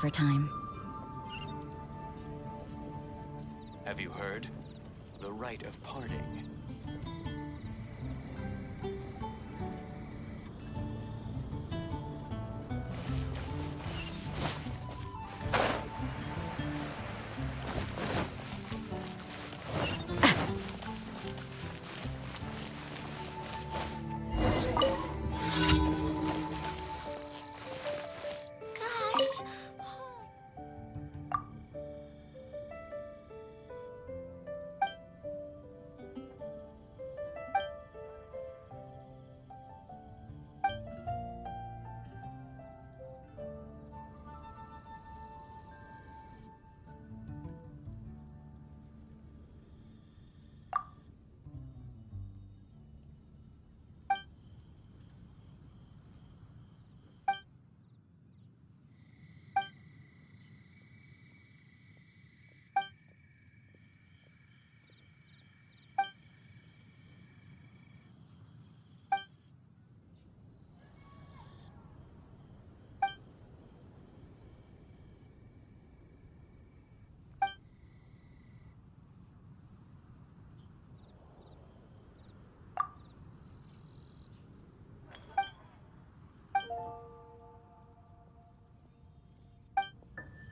over time. Have you heard? The rite of parting. Gosh.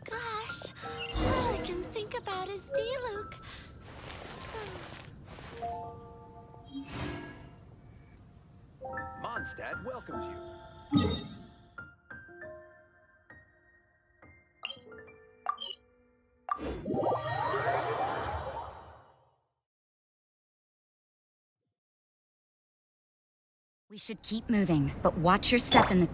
Gosh, all I can think about is Diluc. Mondstadt welcomes you. We should keep moving, but watch your step in the...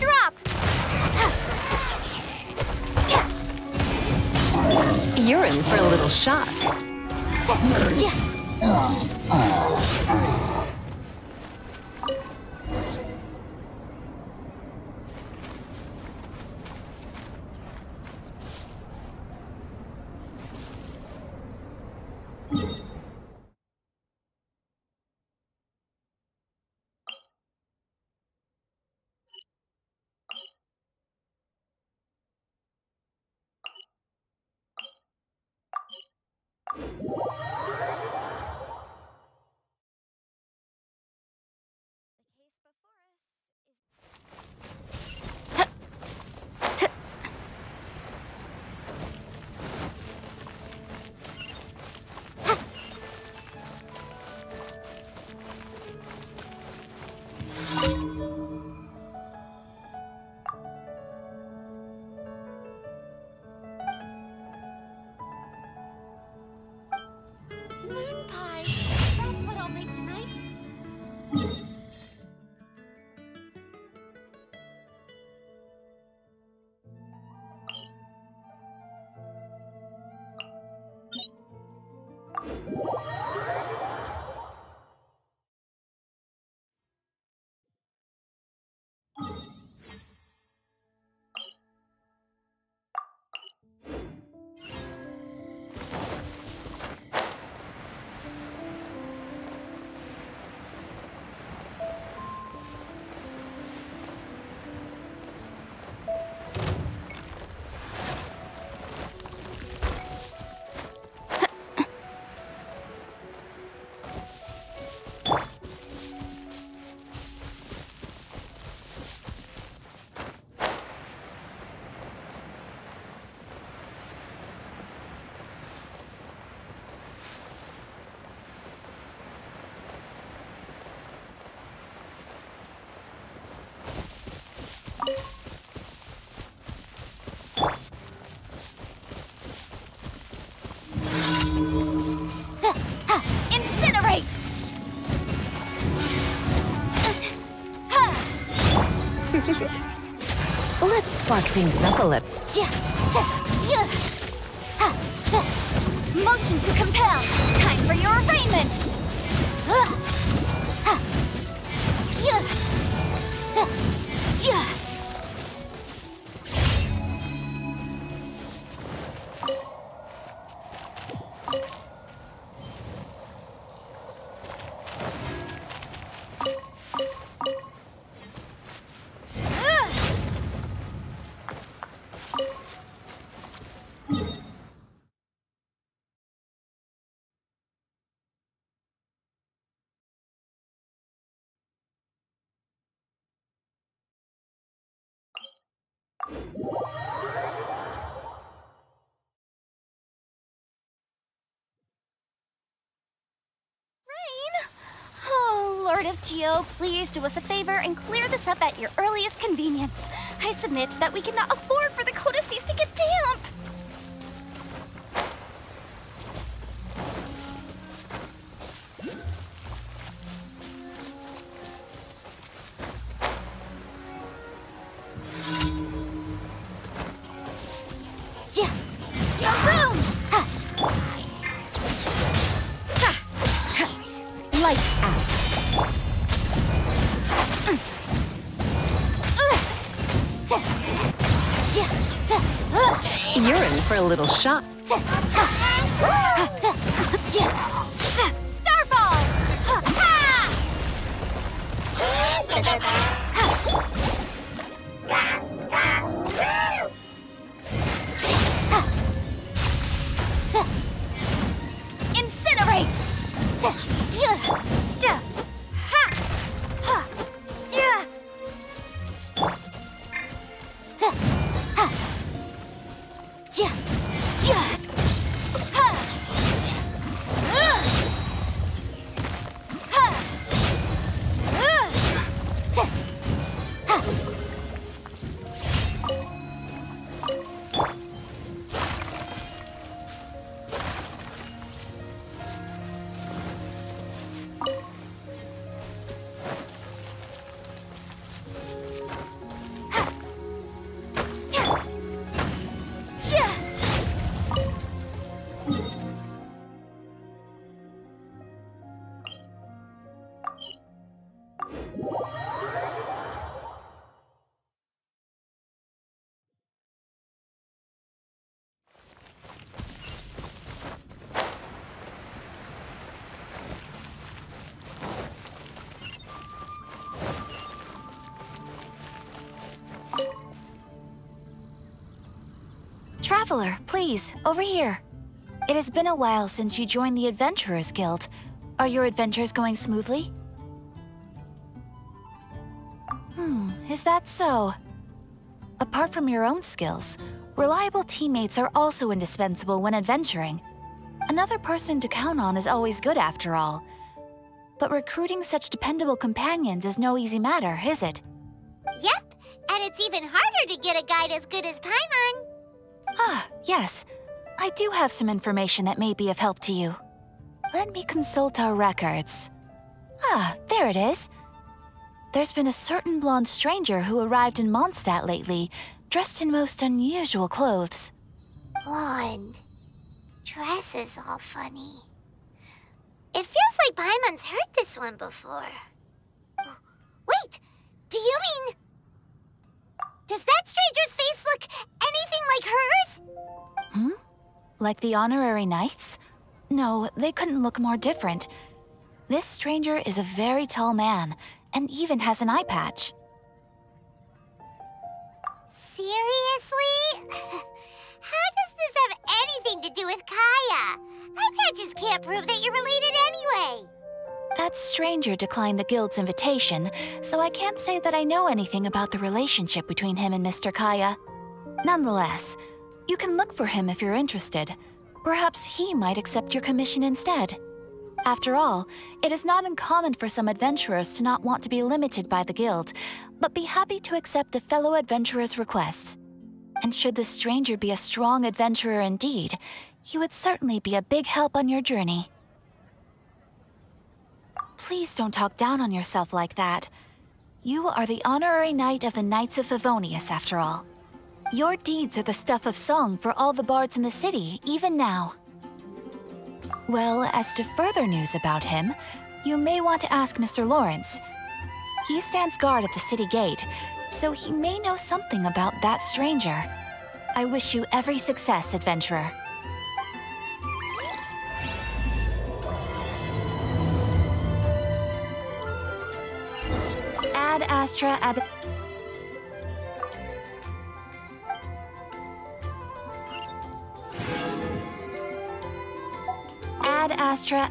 Drop! You're in for a little shock. Let's spark things up a little. Motion to compel. Time for your arraignment. Oh, Lord of Geo, please do us a favor and clear this up at your earliest convenience. I submit that we cannot afford for the codices to get damp. Boom! Lights out. You're in for a little shock. Starfall! Incinerate! Traveler, please, over here. It has been a while since you joined the Adventurers Guild. Are your adventures going smoothly? Is that so? Apart from your own skills, reliable teammates are also indispensable when adventuring. Another person to count on is always good after all. But recruiting such dependable companions is no easy matter, is it? Yep, and it's even harder to get a guide as good as Paimon. Ah, yes. I do have some information that may be of help to you. Let me consult our records. Ah, there it is. There's been a certain blonde stranger who arrived in Mondstadt lately, dressed in most unusual clothes. Blonde. Dress is all funny. It feels like Paimon's heard this one before. Wait, do you mean... Does that stranger's face look anything like hers? Like the honorary knights? No, they couldn't look more different. This stranger is a very tall man, and even has an eye patch. Seriously? How does this have anything to do with Kaya? Eye patches can't prove that you're related anyway. That stranger declined the guild's invitation, so I can't say that I know anything about the relationship between him and Mr. Kaya. Nonetheless, you can look for him if you're interested. Perhaps he might accept your commission instead. After all, it is not uncommon for some adventurers to not want to be limited by the guild, but be happy to accept a fellow adventurer's requests. And should the stranger be a strong adventurer indeed, he would certainly be a big help on your journey. Please don't talk down on yourself like that. You are the honorary knight of the Knights of Favonius, after all. Your deeds are the stuff of song for all the bards in the city, even now. Well, as to further news about him, you may want to ask Mr. Lawrence. He stands guard at the city gate, so he may know something about that stranger. I wish you every success, adventurer. Ad Astra Ab... Ad Astra...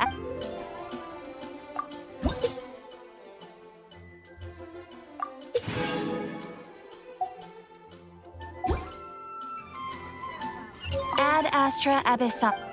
Ad Astra Abyssal...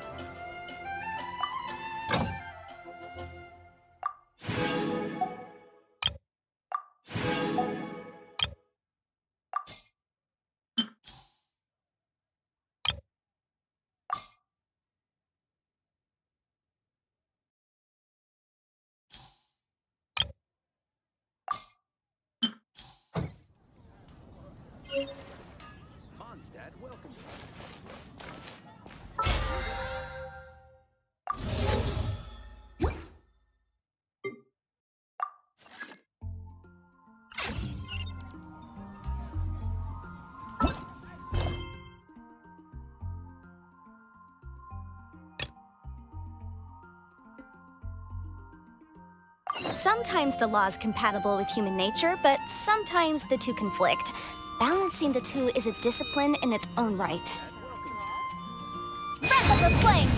Mondstadt welcome you. Sometimes the law is compatible with human nature, but sometimes the two conflict. Balancing the two is a discipline in its own right. Grandmother flame!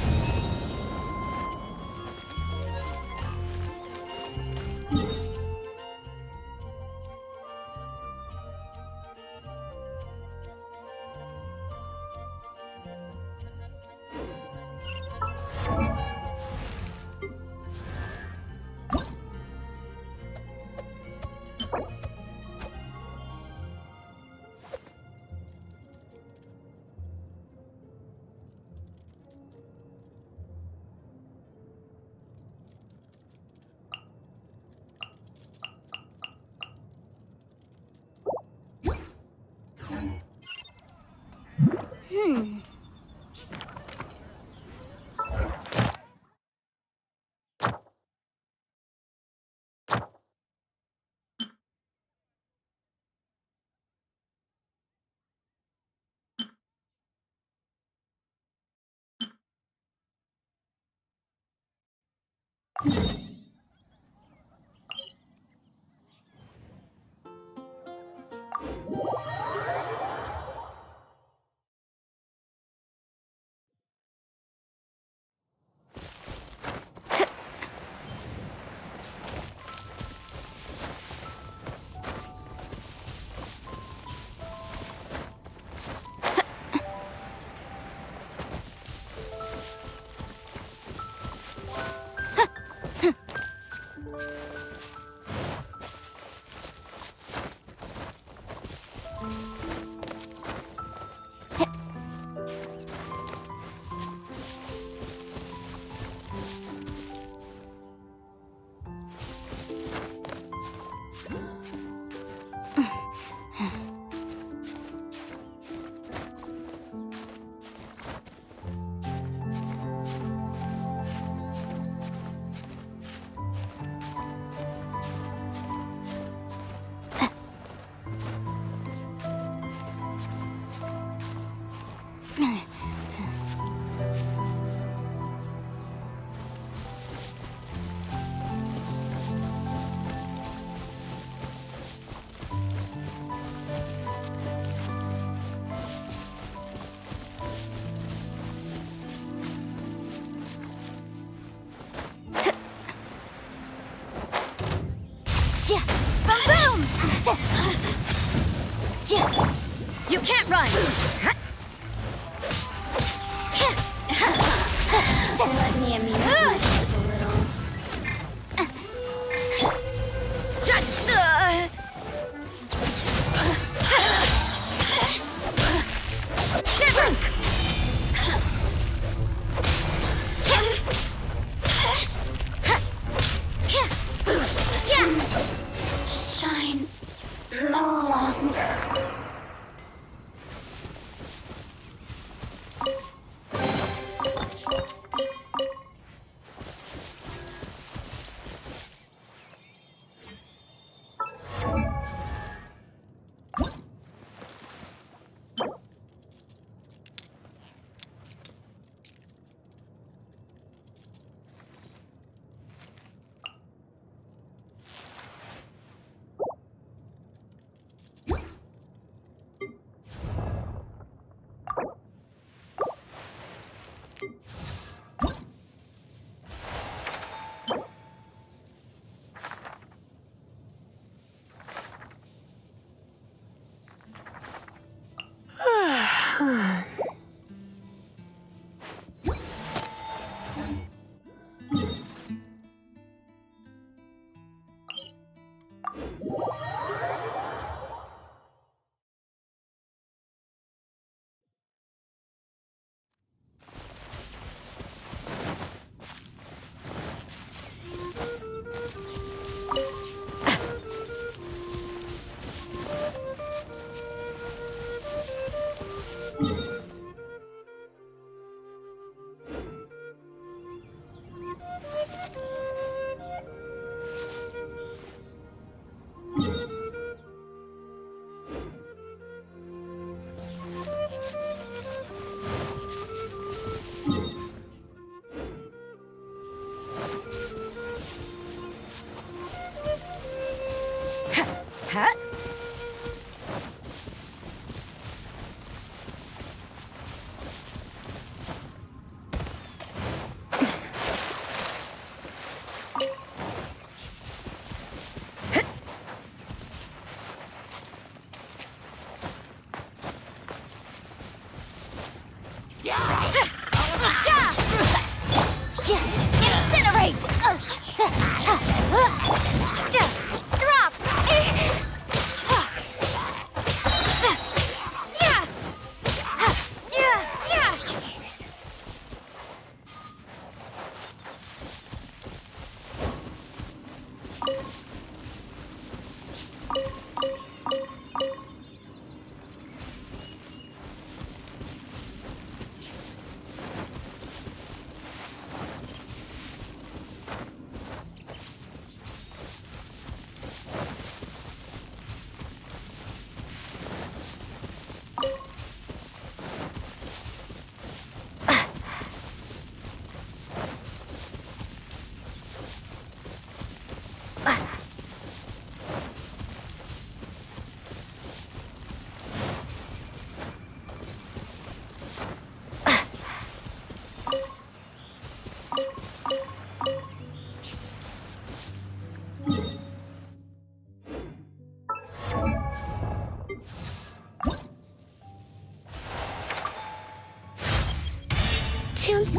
You can't run! Let me amuse myself a little. Shine Huh? Incinerate! Drop! Chance.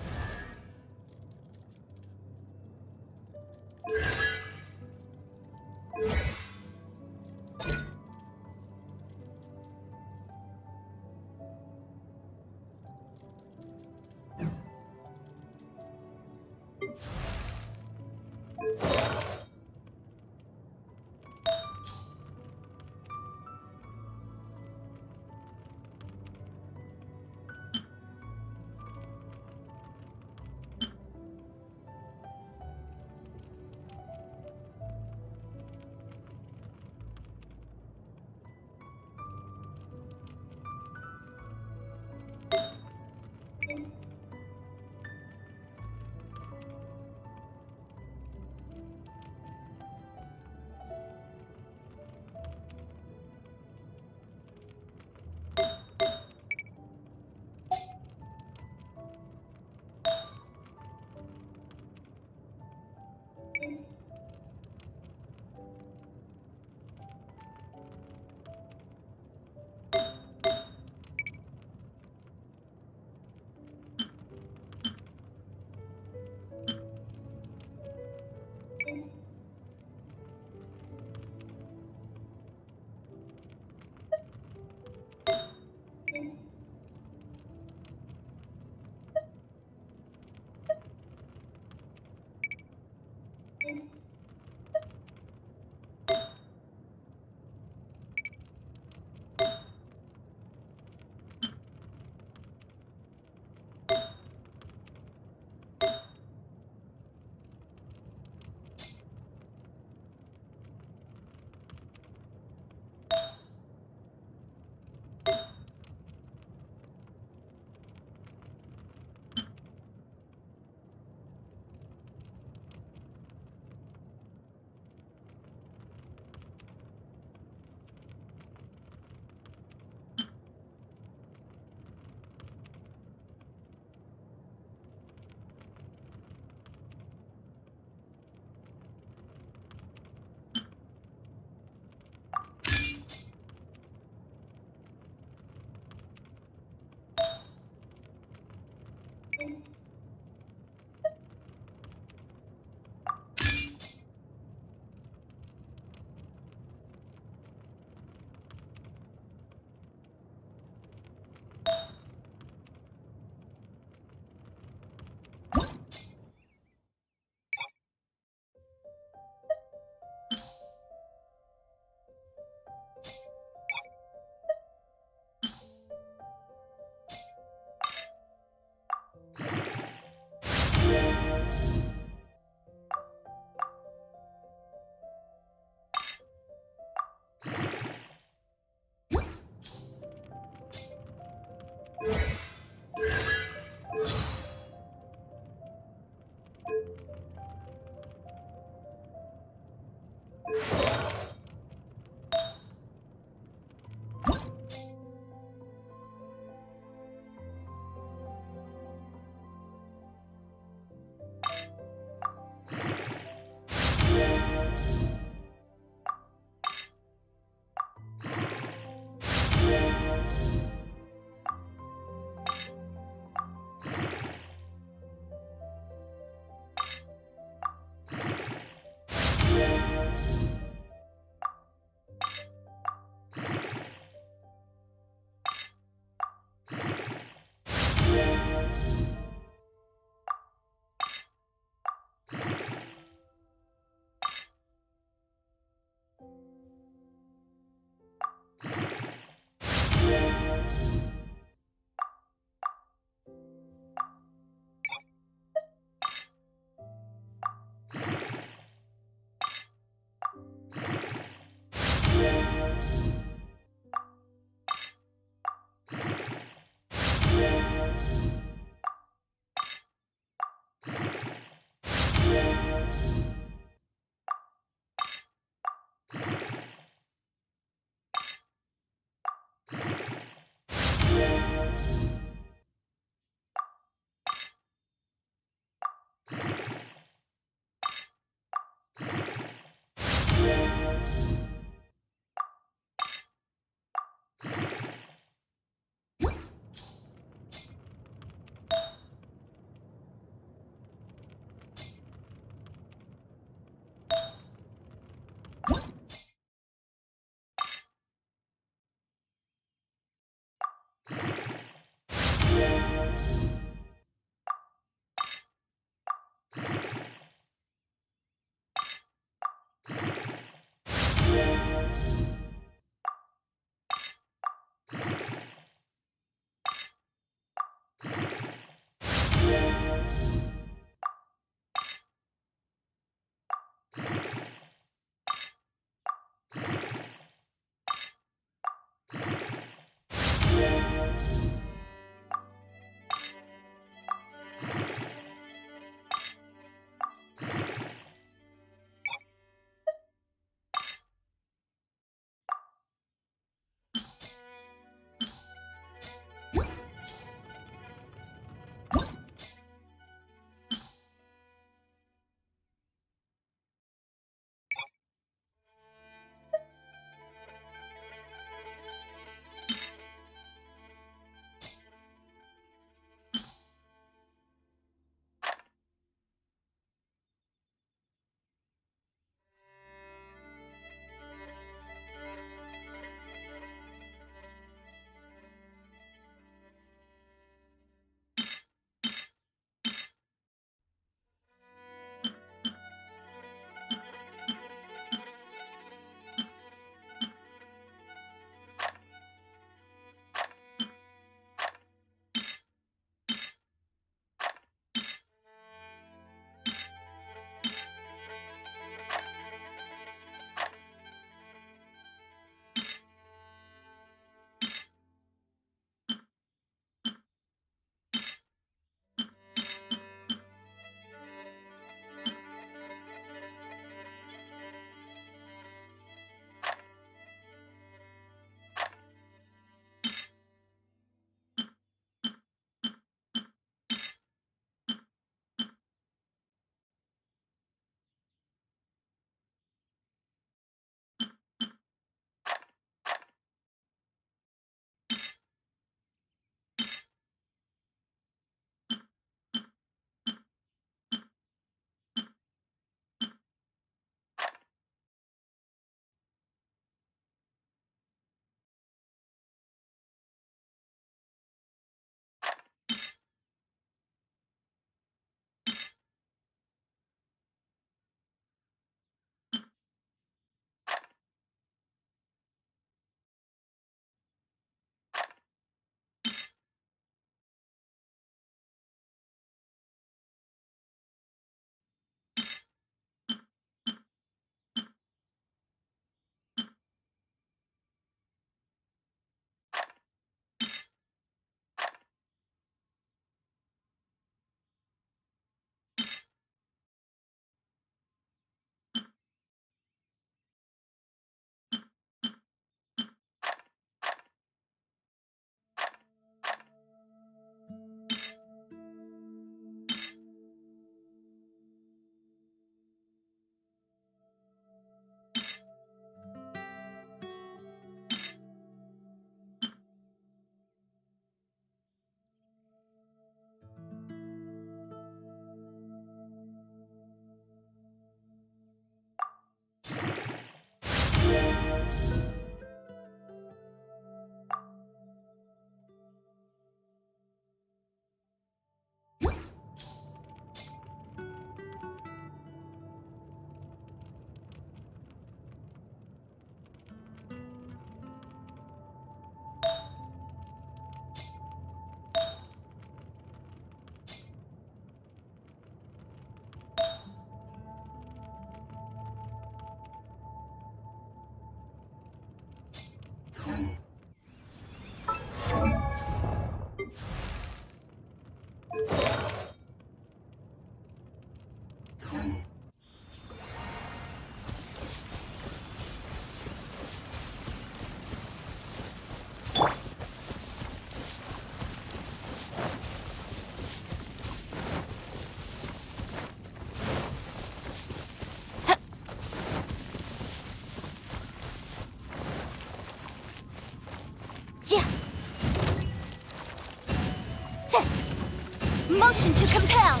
Motion to compel.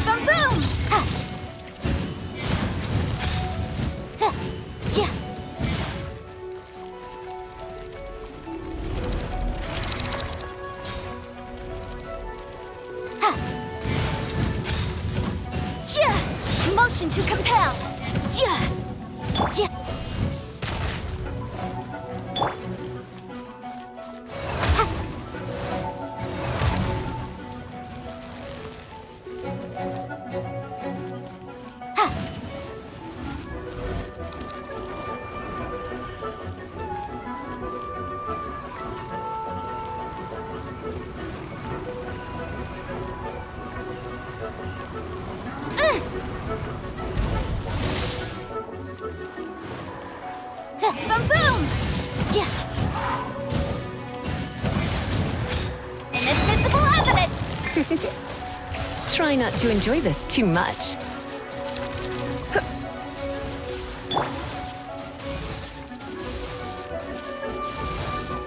Boom boom. Motion to compel. Boom boom. Inadmissible evidence. Try not to enjoy this too much.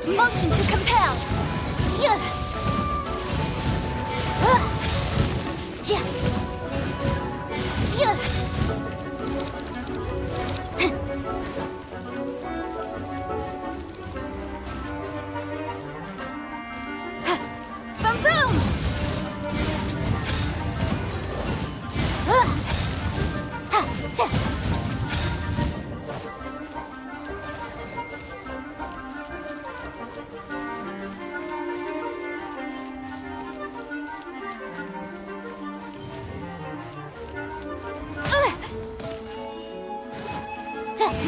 Motion to compel. Boom boom.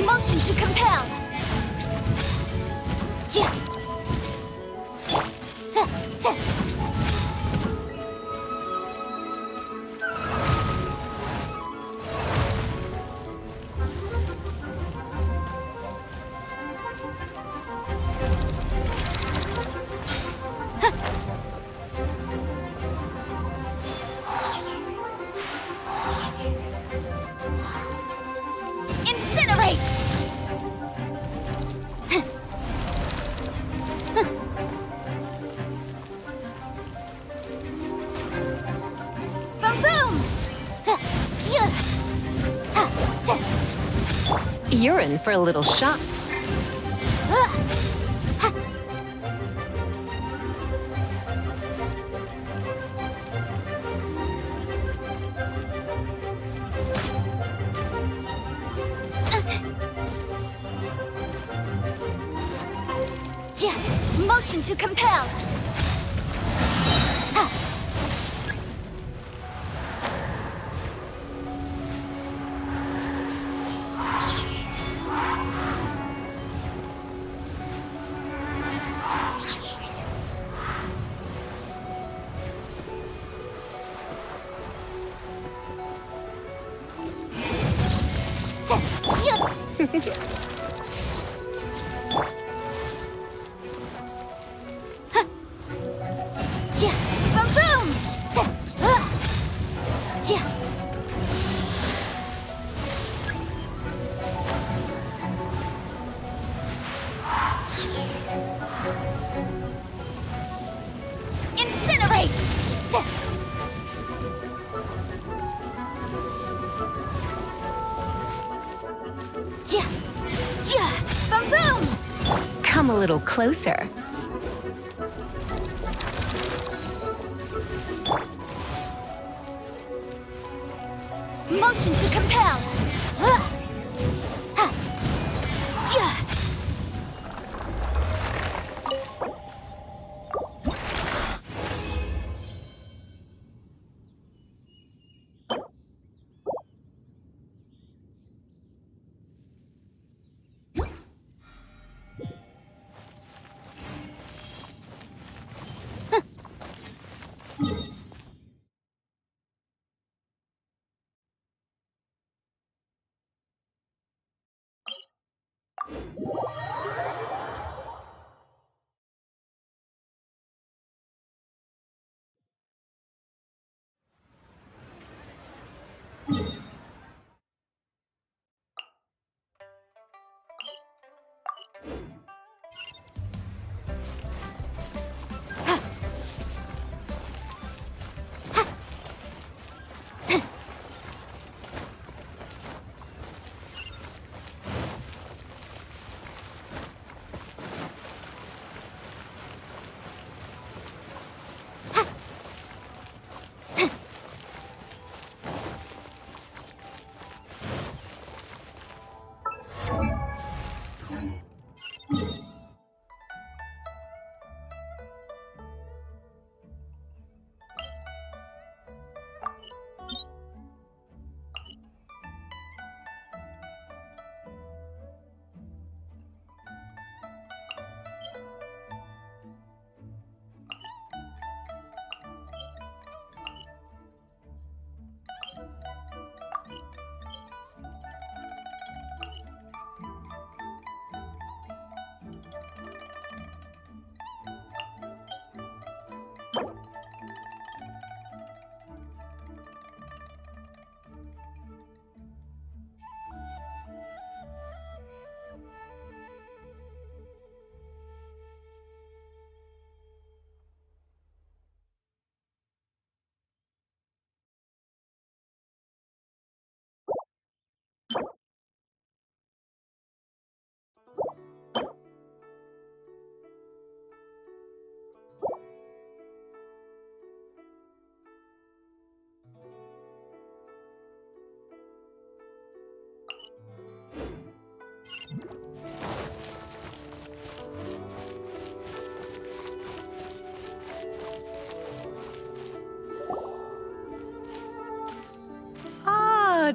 Motion to compel. Incinerate. Boom boom. You're in for a little shock. Motion to compel. Boom boom. Incinerate. Boom boom. Come a little closer. Motion to compel.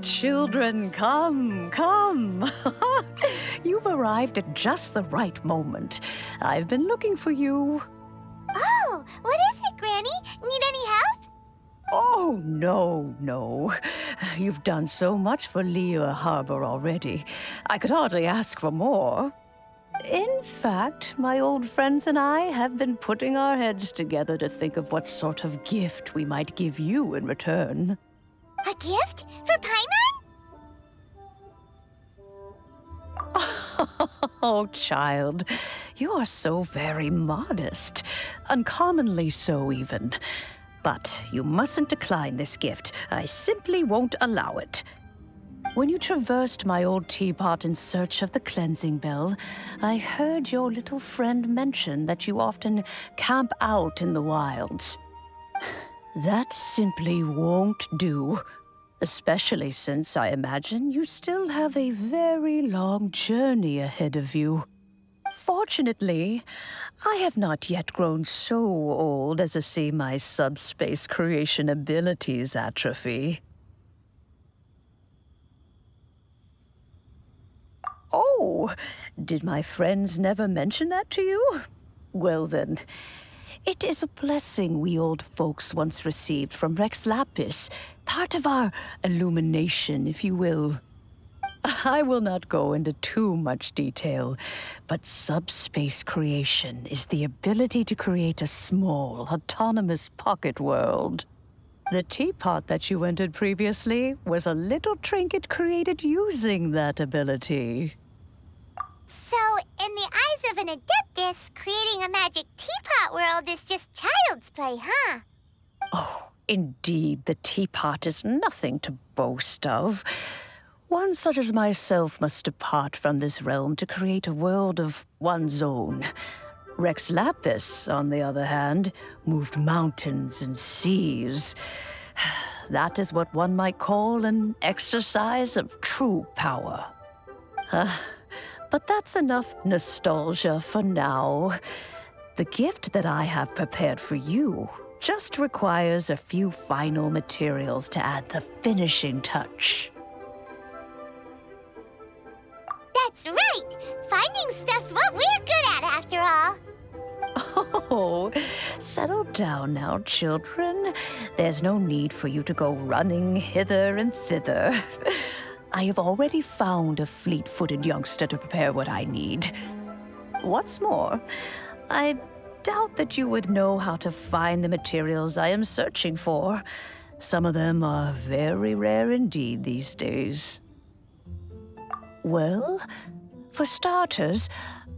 Children, come, come. You've arrived at just the right moment. I've been looking for you. Oh, what is it, Granny? Need any help? Oh, no. You've done so much for Lea Harbor already. I could hardly ask for more. In fact, my old friends and I have been putting our heads together to think of what sort of gift we might give you in return. A gift? For Paimon? Oh, child, you are so very modest. Uncommonly so, even. But you mustn't decline this gift. I simply won't allow it. When you traversed my old teapot in search of the cleansing bell, I heard your little friend mention that you often camp out in the wilds. That simply won't do. Especially since I imagine you still have a very long journey ahead of you. Fortunately, I have not yet grown so old as to see my subspace creation abilities atrophy. Oh, did my friends never mention that to you? Well then, it is a blessing we old folks once received from Rex Lapis, part of our illumination, if you will. I will not go into too much detail, but subspace creation is the ability to create a small, autonomous pocket world. The teapot that you entered previously was a little trinket created using that ability. So, in the eyes of an Adeptus, creating a magic teapot world is just child's play, huh? Oh, indeed, the teapot is nothing to boast of. One such as myself must depart from this realm to create a world of one's own. Rex Lapis, on the other hand, moved mountains and seas. That is what one might call an exercise of true power. But that's enough nostalgia for now. The gift that I have prepared for you just requires a few final materials to add the finishing touch. That's right! Finding stuff's what we're good at, after all. Oh, settle down now, children. There's no need for you to go running hither and thither. I have already found a fleet-footed youngster to prepare what I need. What's more, I doubt that you would know how to find the materials I am searching for. Some of them are very rare indeed these days. Well, for starters,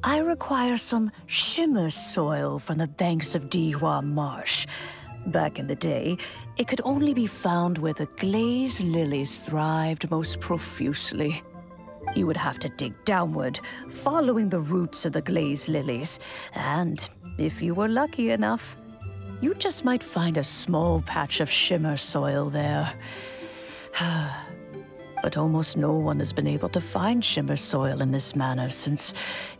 I require some shimmer soil from the banks of Dihua Marsh. Back in the day, it could only be found where the glazed lilies thrived most profusely. You would have to dig downward, following the roots of the glazed lilies, and if you were lucky enough, you just might find a small patch of shimmer soil there. But almost no one has been able to find shimmer soil in this manner since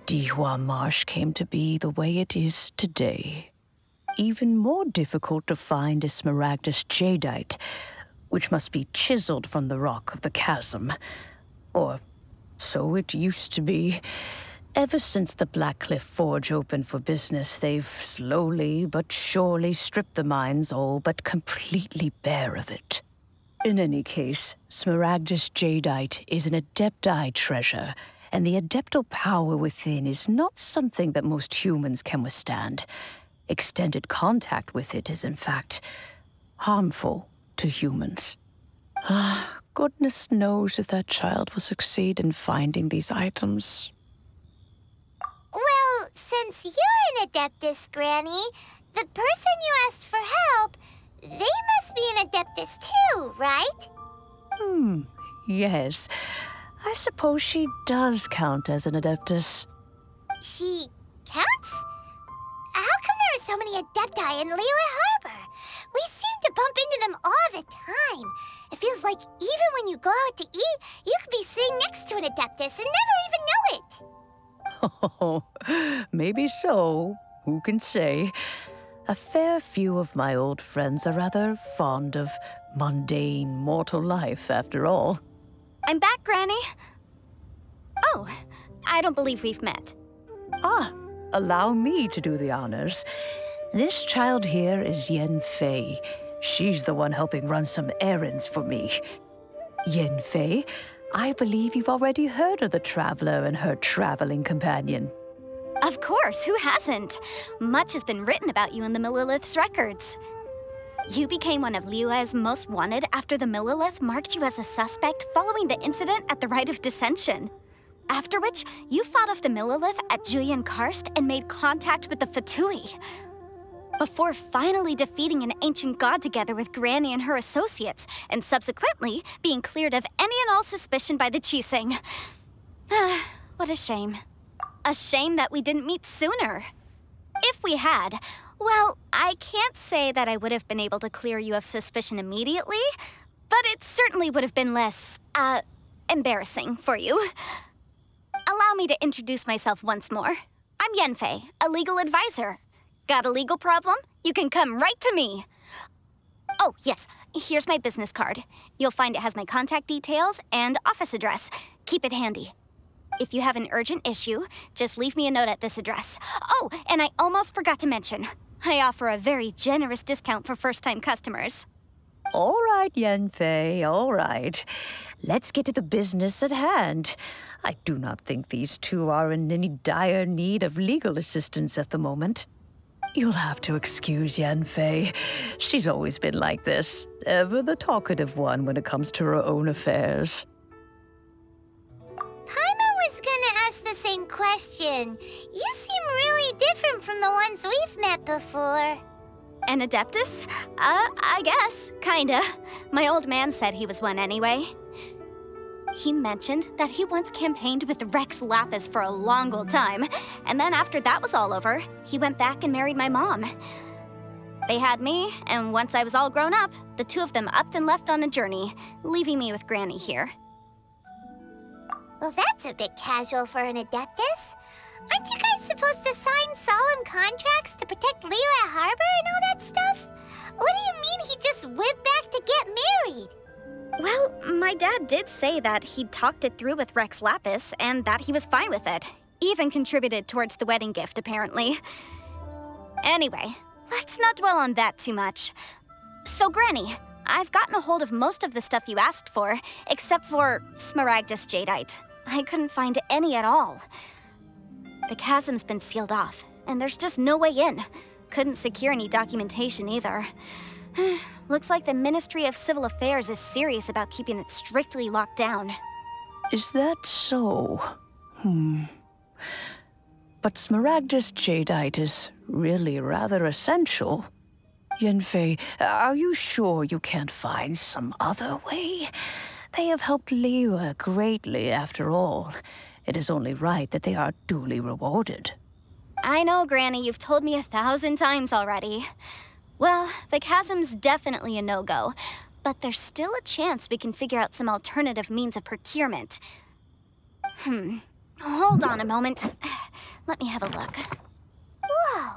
Dihua Marsh came to be the way it is today. Even more difficult to find is smaragdus jadeite, which must be chiseled from the rock of the chasm. Or so it used to be. Ever since the Blackcliff Forge opened for business, they've slowly but surely stripped the mines all but completely bare of it. In any case, smaragdus jadeite is an adepti treasure, and the adeptal power within is not something that most humans can withstand. Extended contact with it is, in fact, harmful to humans. Goodness knows if that child will succeed in finding these items. Well, since you're an Adeptus, Granny, the person you asked for help, they must be an Adeptus too, right? Yes. I suppose she does count as an Adeptus. She counts? How come there are so many Adepti in Liyue Harbor? We seem to bump into them all the time. It feels like even when you go out to eat, you could be sitting next to an Adeptus and never even know it. Oh, maybe so. Who can say? A fair few of my old friends are rather fond of mundane mortal life, after all. I'm back, Granny. Oh, I don't believe we've met. Allow me to do the honors. This child here is Yen Fei. She's the one helping run some errands for me. Yen Fei, I believe you've already heard of the traveler and her traveling companion. Of course, who hasn't? Much has been written about you in the Millilith's records. You became one of Liyue's most wanted after the Millilith marked you as a suspect following the incident at the Rite of Dissension. After which, you fought off the Millilith at Julian Karst and made contact with the Fatui. Before finally defeating an ancient god together with Granny and her associates, and subsequently being cleared of any and all suspicion by the Chiseng. What a shame. A shame that we didn't meet sooner. If we had, well, I can't say that I would have been able to clear you of suspicion immediately, but it certainly would have been less, embarrassing for you. Allow me to introduce myself once more. I'm Yenfei, a legal advisor. Got a legal problem? You can come right to me. Oh, yes, here's my business card. You'll find it has my contact details and office address. Keep it handy. If you have an urgent issue, just leave me a note at this address. Oh, and I almost forgot to mention, I offer a very generous discount for first-time customers. All right, Yenfei, all right. Let's get to the business at hand. I do not think these two are in any dire need of legal assistance at the moment. You'll have to excuse Yenfei. She's always been like this, ever the talkative one when it comes to her own affairs. Paimon was gonna ask the same question. You seem really different from the ones we've met before. An Adeptus? I guess, kinda. My old man said he was one anyway. He mentioned that he once campaigned with Rex Lapis for a long old time, and then after that was all over, he went back and married my mom. They had me, and once I was all grown up, the two of them upped and left on a journey, leaving me with Granny here. Well, that's a bit casual for an Adeptus. Aren't you guys supposed to sign solemn contracts to protect Liyue Harbor and all that stuff? What do you mean he just went back to get married? Well, my dad did say that he'd talked it through with Rex Lapis and that he was fine with it. Even contributed towards the wedding gift, apparently. Anyway, let's not dwell on that too much. So, Granny, I've gotten a hold of most of the stuff you asked for, except for smaragdus jadeite. I couldn't find any at all. The chasm's been sealed off, and there's just no way in. Couldn't secure any documentation either. Looks like the Ministry of Civil Affairs is serious about keeping it strictly locked down. Is that so? but Smaragdus jadeite is really rather essential. Yanfei, are you sure you can't find some other way? They have helped Liyue greatly, after all. It is only right that they are duly rewarded. I know, Granny, you've told me 1,000 times already. Well, the chasm's definitely a no-go, but there's still a chance we can figure out some alternative means of procurement. Hold on a moment. Let me have a look. Whoa,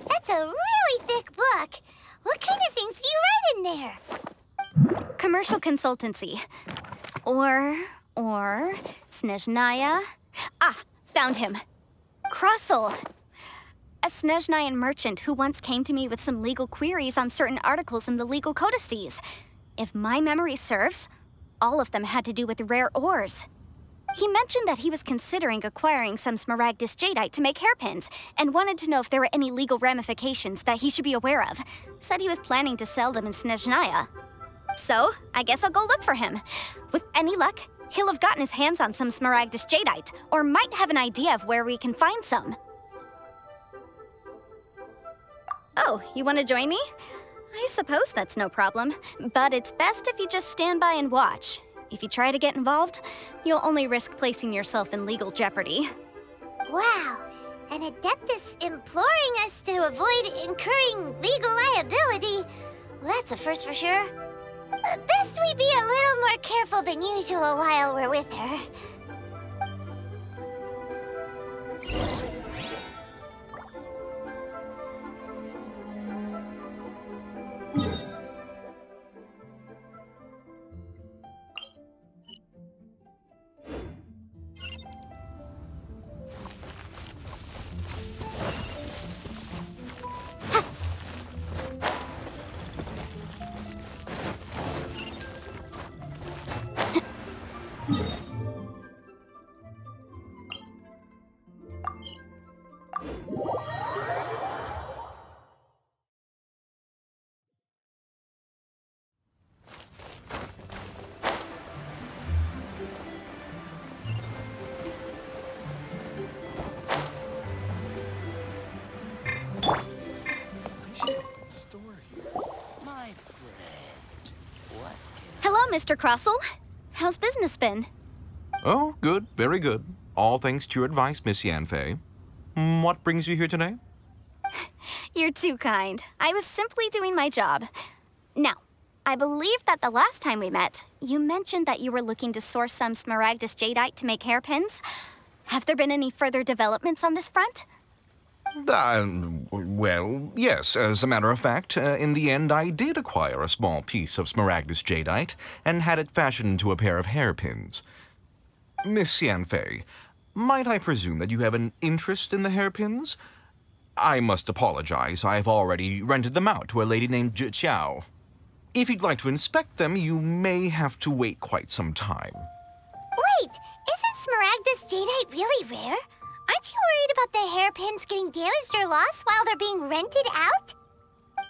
that's a really thick book. What kind of things do you write in there? Commercial consultancy. Or Snezhnaya. Ah, found him. Krustle. A Snezhnayan merchant who once came to me with some legal queries on certain articles in the legal codices. If my memory serves, all of them had to do with rare ores. He mentioned that he was considering acquiring some Smaragdus jadeite to make hairpins, and wanted to know if there were any legal ramifications that he should be aware of. Said he was planning to sell them in Snezhnaya. So, I guess I'll go look for him. With any luck, he'll have gotten his hands on some Smaragdus jadeite, or might have an idea of where we can find some. Oh, you want to join me? I suppose that's no problem, but it's best if you just stand by and watch. If you try to get involved, you'll only risk placing yourself in legal jeopardy. Wow, an Adeptus imploring us to avoid incurring legal liability. Well, that's a first for sure. Best we be a little more careful than usual while we're with her. Hello, Mr. Krustle. How's business been? Oh, good, very good. All thanks to your advice, Miss Yanfei. What brings you here today? You're too kind. I was simply doing my job. Now, I believe that the last time we met, you mentioned that you were looking to source some Smaragdus jadeite to make hairpins. Have there been any further developments on this front? Well, yes. As a matter of fact, in the end, I did acquire a small piece of Smaragdus jadeite and had it fashioned into a pair of hairpins. Miss Yanfei, might I presume that you have an interest in the hairpins? I must apologize. I've already rented them out to a lady named Zhiqiao. If you'd like to inspect them, you may have to wait quite some time. Wait, isn't Smaragdus jadeite really rare? Aren't you worried about the hairpins getting damaged or lost while they're being rented out?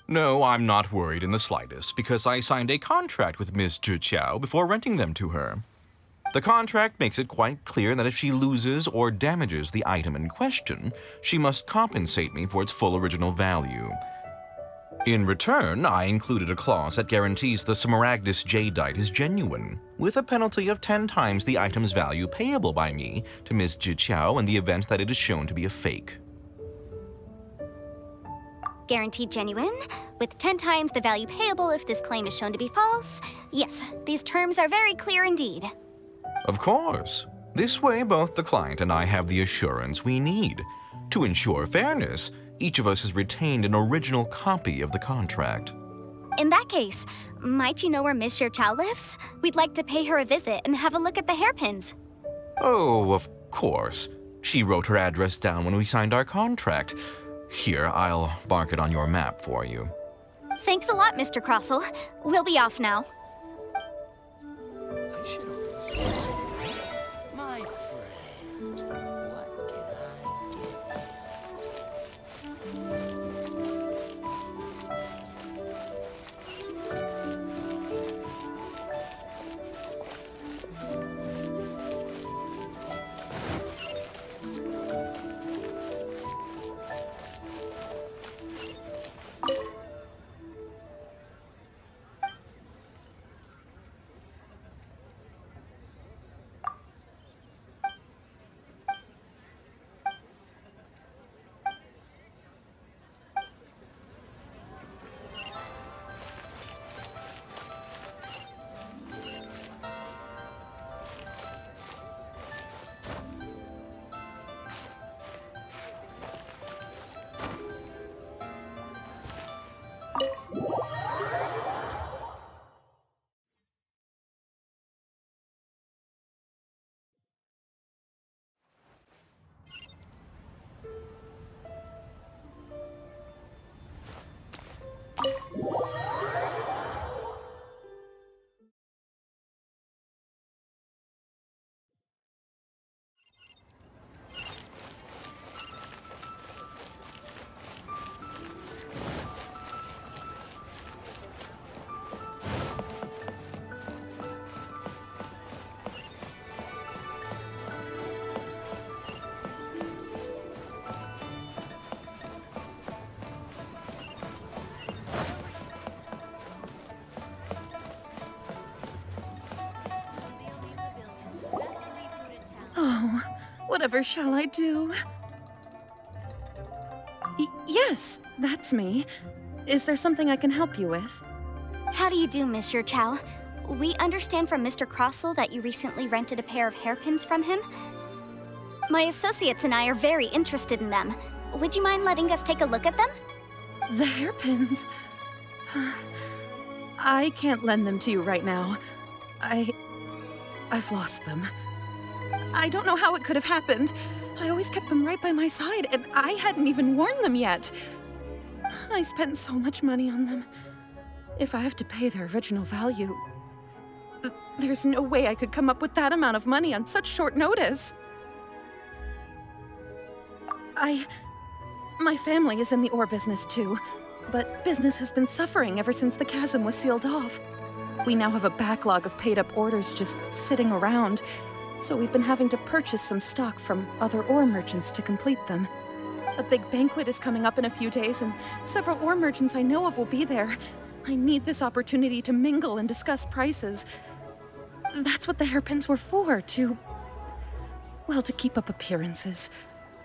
No, I'm not worried in the slightest, because I signed a contract with Miss Zhiqiao before renting them to her. The contract makes it quite clear that if she loses or damages the item in question, she must compensate me for its full original value. In return, I included a clause that guarantees the Smaragdus jadeite is genuine, with a penalty of 10 times the item's value payable by me to Miss Zhiqiao in the event that it is shown to be a fake. Guaranteed genuine, with 10 times the value payable if this claim is shown to be false. Yes, these terms are very clear indeed. Of course. This way, both the client and I have the assurance we need. To ensure fairness, each of us has retained an original copy of the contract. In that case, might you know where Miss Zhiqiao lives? We'd like to pay her a visit and have a look at the hairpins. Oh, of course. She wrote her address down when we signed our contract. Here, I'll mark it on your map for you. Thanks a lot, Mr. Krustle. We'll be off now. I should open this. My friend, what can I get you? Oh, whatever shall I do? Yes, that's me. Is there something I can help you with? How do you do, Monsieur Chow? We understand from Mr. Crossell that you recently rented a pair of hairpins from him. My associates and I are very interested in them. Would you mind letting us take a look at them? The hairpins? I can't lend them to you right now. I've lost them. I don't know how it could have happened. I always kept them right by my side, and I hadn't even worn them yet. I spent so much money on them. If I have to pay their original value, there's no way I could come up with that amount of money on such short notice. My family is in the ore business too, but business has been suffering ever since the chasm was sealed off. We now have a backlog of paid-up orders just sitting around, so we've been having to purchase some stock from other ore merchants to complete them. A big banquet is coming up in a few days, and several ore merchants I know of will be there. I need this opportunity to mingle and discuss prices. That's what the hairpins were for, to keep up appearances.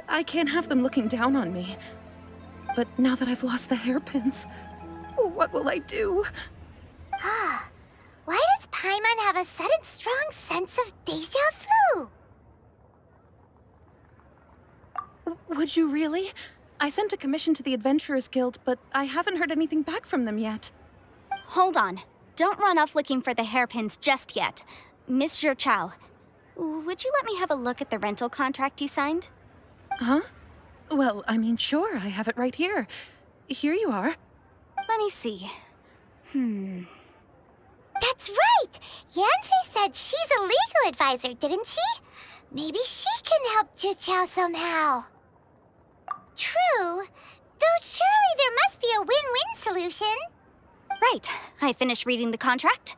I can't have them looking down on me. But now that I've lost the hairpins, what will I do? Why does Paimon have a sudden strong sense of deja vu? Would you really? I sent a commission to the Adventurers Guild, but I haven't heard anything back from them yet. Hold on. Don't run off looking for the hairpins just yet. Monsieur Chow, would you let me have a look at the rental contract you signed? Huh? Well, I mean, sure, I have it right here. Here you are. Let me see. That's right! Yanfei said she's a legal advisor, didn't she? Maybe she can help Juqiao somehow. True, though surely there must be a win-win solution. Right. I finished reading the contract.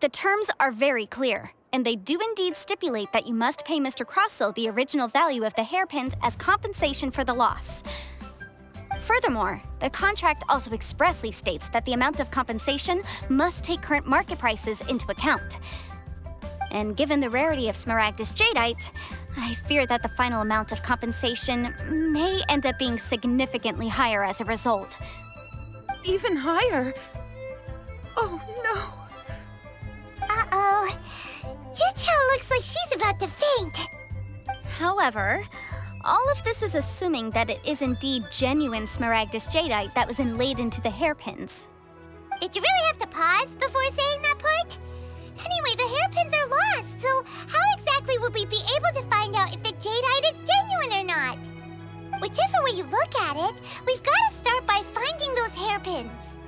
The terms are very clear, and they do indeed stipulate that you must pay Mr. Crossell the original value of the hairpins as compensation for the loss. Furthermore, the contract also expressly states that the amount of compensation must take current market prices into account. And given the rarity of Smaragdus jadeite, I fear that the final amount of compensation may end up being significantly higher as a result. Even higher? Oh, no. Uh-oh. Juqiao looks like she's about to faint. However, all of this is assuming that it is indeed genuine Smaragdus jadeite that was inlaid into the hairpins. Did you really have to pause before saying that part? Anyway, the hairpins are lost, so how exactly would we be able to find out if the jadeite is genuine or not? Whichever way you look at it, we've got to start by finding those hairpins.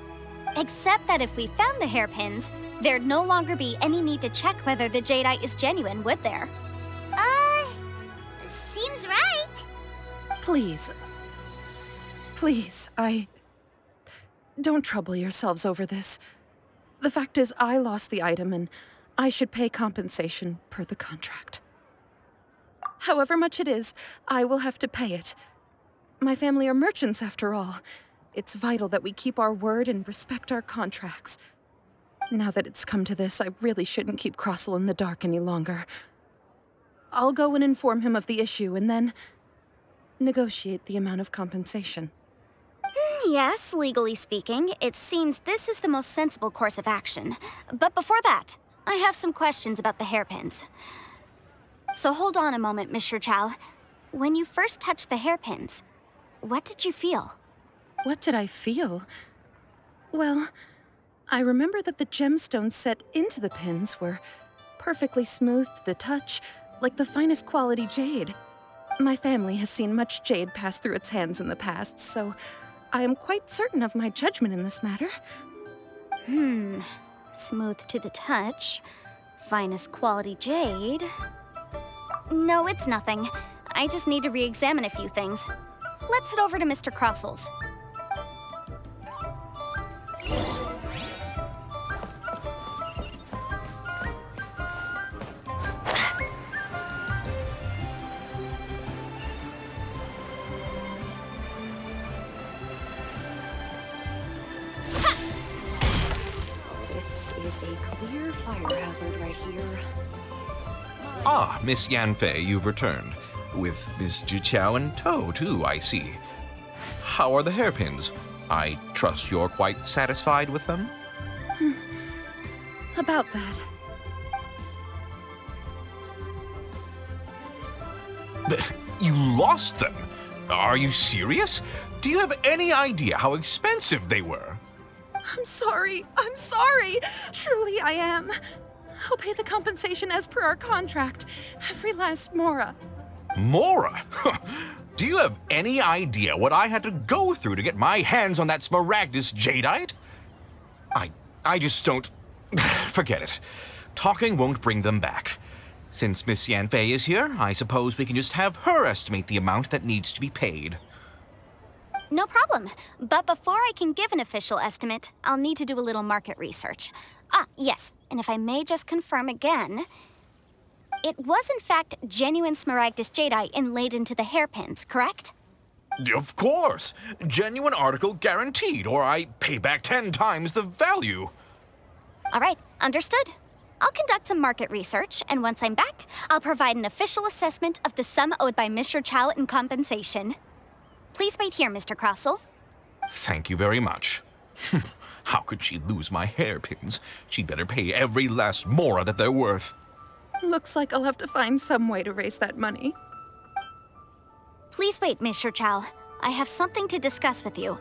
Except that if we found the hairpins, there'd no longer be any need to check whether the jadeite is genuine, would there? Seems right. Please, don't trouble yourselves over this. The fact is, I lost the item, and I should pay compensation per the contract. However much it is, I will have to pay it. My family are merchants, after all. It's vital that we keep our word and respect our contracts. Now that it's come to this, I really shouldn't keep Crossell in the dark any longer. I'll go and inform him of the issue, and then negotiate the amount of compensation. Yes, legally speaking, it seems this is the most sensible course of action. But before that, I have some questions about the hairpins. So hold on a moment, Mr. Chow. When you first touched the hairpins, what did you feel? What did I feel? Well, I remember that the gemstones set into the pins were perfectly smooth to the touch, like the finest quality jade. My family has seen much jade pass through its hands in the past, so I am quite certain of my judgment in this matter. Smooth to the touch. Finest quality jade. No, it's nothing. I just need to re-examine a few things. Let's head over to Mr. Crossell's. This is a clear fire hazard right here. My Ah, Miss Yanfei, you've returned. With Miss Jiqiao in tow, too, I see. How are the hairpins? I trust you're quite satisfied with them? About that. You lost them? Are you serious? Do you have any idea how expensive they were? I'm sorry. I'm sorry. Truly I am. I'll pay the compensation as per our contract. Every last mora. Mora? Do you have any idea what I had to go through to get my hands on that Smaragdus jadeite? I just don't... Forget it. Talking won't bring them back. Since Miss Yanfei is here, I suppose we can just have her estimate the amount that needs to be paid. No problem. But before I can give an official estimate, I'll need to do a little market research. Ah, yes. And if I may just confirm again, it was in fact genuine Smaragdus jadeite inlaid into the hairpins, correct? Of course. Genuine article guaranteed, or I pay back 10 times the value. All right, understood. I'll conduct some market research, and once I'm back, I'll provide an official assessment of the sum owed by Mr. Chow in compensation. Please wait here, Mr. Crossell. Thank you very much. How could she lose my hairpins? She'd better pay every last mora that they're worth. Looks like I'll have to find some way to raise that money. Please wait, Mr. Chow. I have something to discuss with you.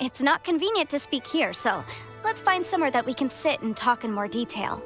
It's not convenient to speak here, so let's find somewhere that we can sit and talk in more detail.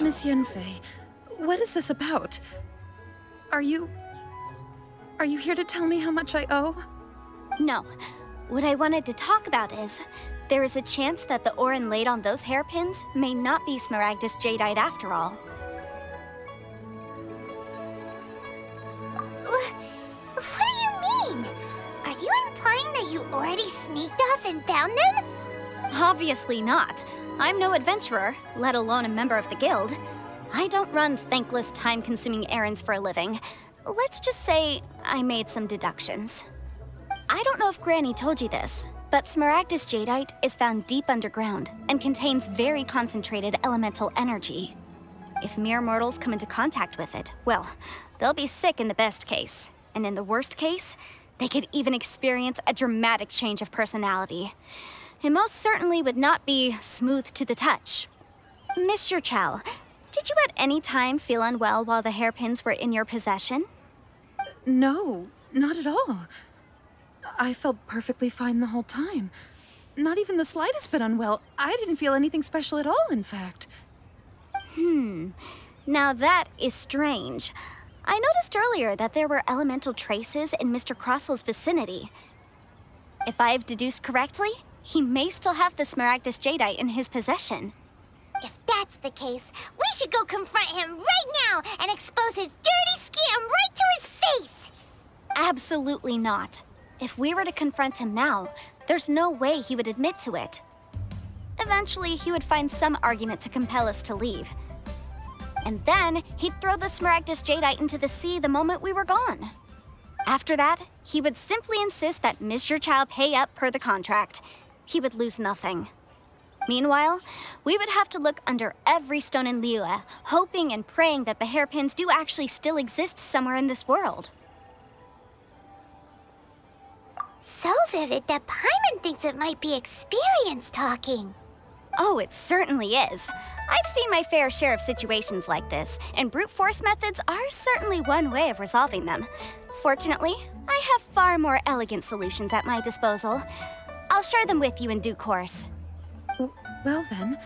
Miss Yanfei, what is this about? Are you here to tell me how much I owe? No. What I wanted to talk about is, there is a chance that the ore inlaid on those hairpins may not be Smaragdus jadeite after all. What do you mean? Are you implying that you already sneaked off and found them? Obviously not. I'm no adventurer, let alone a member of the guild. I don't run thankless, time-consuming errands for a living. Let's just say I made some deductions. I don't know if Granny told you this, but Smaragdus jadeite is found deep underground and contains very concentrated elemental energy. If mere mortals come into contact with it, well, they'll be sick in the best case. And in the worst case, they could even experience a dramatic change of personality. It most certainly would not be smooth to the touch. Mr. Chow, did you at any time feel unwell while the hairpins were in your possession? No, not at all. I felt perfectly fine the whole time. Not even the slightest bit unwell. I didn't feel anything special at all, in fact. Now that is strange. I noticed earlier that there were elemental traces in Mr. Crossell's vicinity. If I've deduced correctly, he may still have the Smaragdus jadeite in his possession. If that's the case, we should go confront him right now and expose his dirty scam right to his face! Absolutely not. If we were to confront him now, there's no way he would admit to it. Eventually, he would find some argument to compel us to leave. And then, he'd throw the Smaragdus jadeite into the sea the moment we were gone. After that, he would simply insist that Mr. Chow pay up per the contract. He would lose nothing. Meanwhile, we would have to look under every stone in Liyue, hoping and praying that the hairpins do actually still exist somewhere in this world. So vivid that Paimon thinks it might be experience talking. Oh, it certainly is. I've seen my fair share of situations like this, and brute force methods are certainly one way of resolving them. Fortunately, I have far more elegant solutions at my disposal. I'll share them with you in due course. Well then,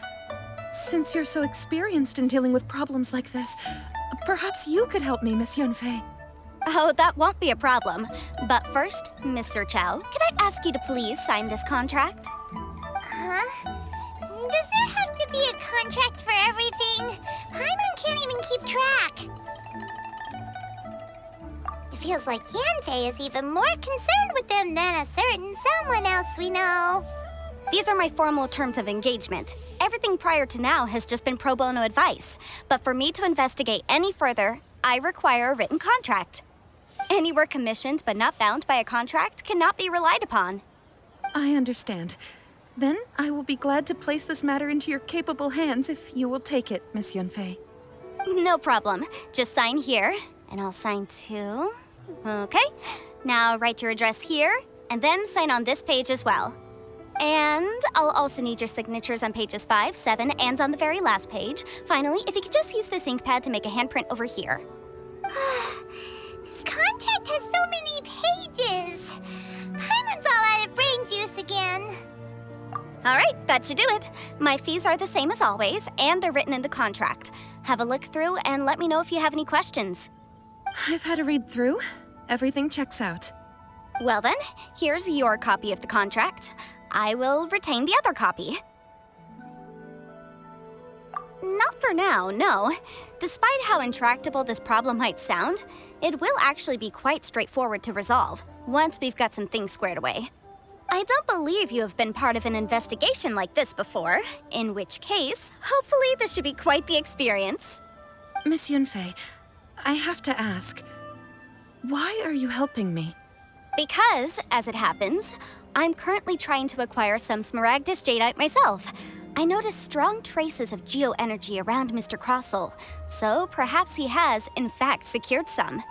Since you're so experienced in dealing with problems like this, perhaps you could help me, Miss Yunfei. Oh, that won't be a problem. But first, Mr. Chow, could I ask you to please sign this contract? Huh? Does there have to be a contract for everything? Paimon can't even keep track. It feels like Yanfei is even more concerned with them than a certain someone else we know. These are my formal terms of engagement. Everything prior to now has just been pro bono advice. But for me to investigate any further, I require a written contract. Any work commissioned but not bound by a contract cannot be relied upon. I understand. Then I will be glad to place this matter into your capable hands if you will take it, Miss Yunfei. No problem. Just sign here, and I'll sign too. Okay. Now write your address here, and then sign on this page as well. And I'll also need your signatures on pages 5, 7, and on the very last page. Finally, if you could just use this ink pad to make a handprint over here. This contract has so many pages. Paimon's all out of brain juice again. All right, that should do it. My fees are the same as always, and they're written in the contract. Have a look through and let me know if you have any questions. I've had a read through. Everything checks out. Well then, here's your copy of the contract. I will retain the other copy. Not for now, no. Despite how intractable this problem might sound, it will actually be quite straightforward to resolve, once we've got some things squared away. I don't believe you have been part of an investigation like this before, in which case, hopefully this should be quite the experience. Miss Yunfei, I have to ask, why are you helping me? Because, as it happens, I'm currently trying to acquire some Smaragdus Jadeite myself. I noticed strong traces of geoenergy around Mr. Crossel, so perhaps he has, in fact, secured some.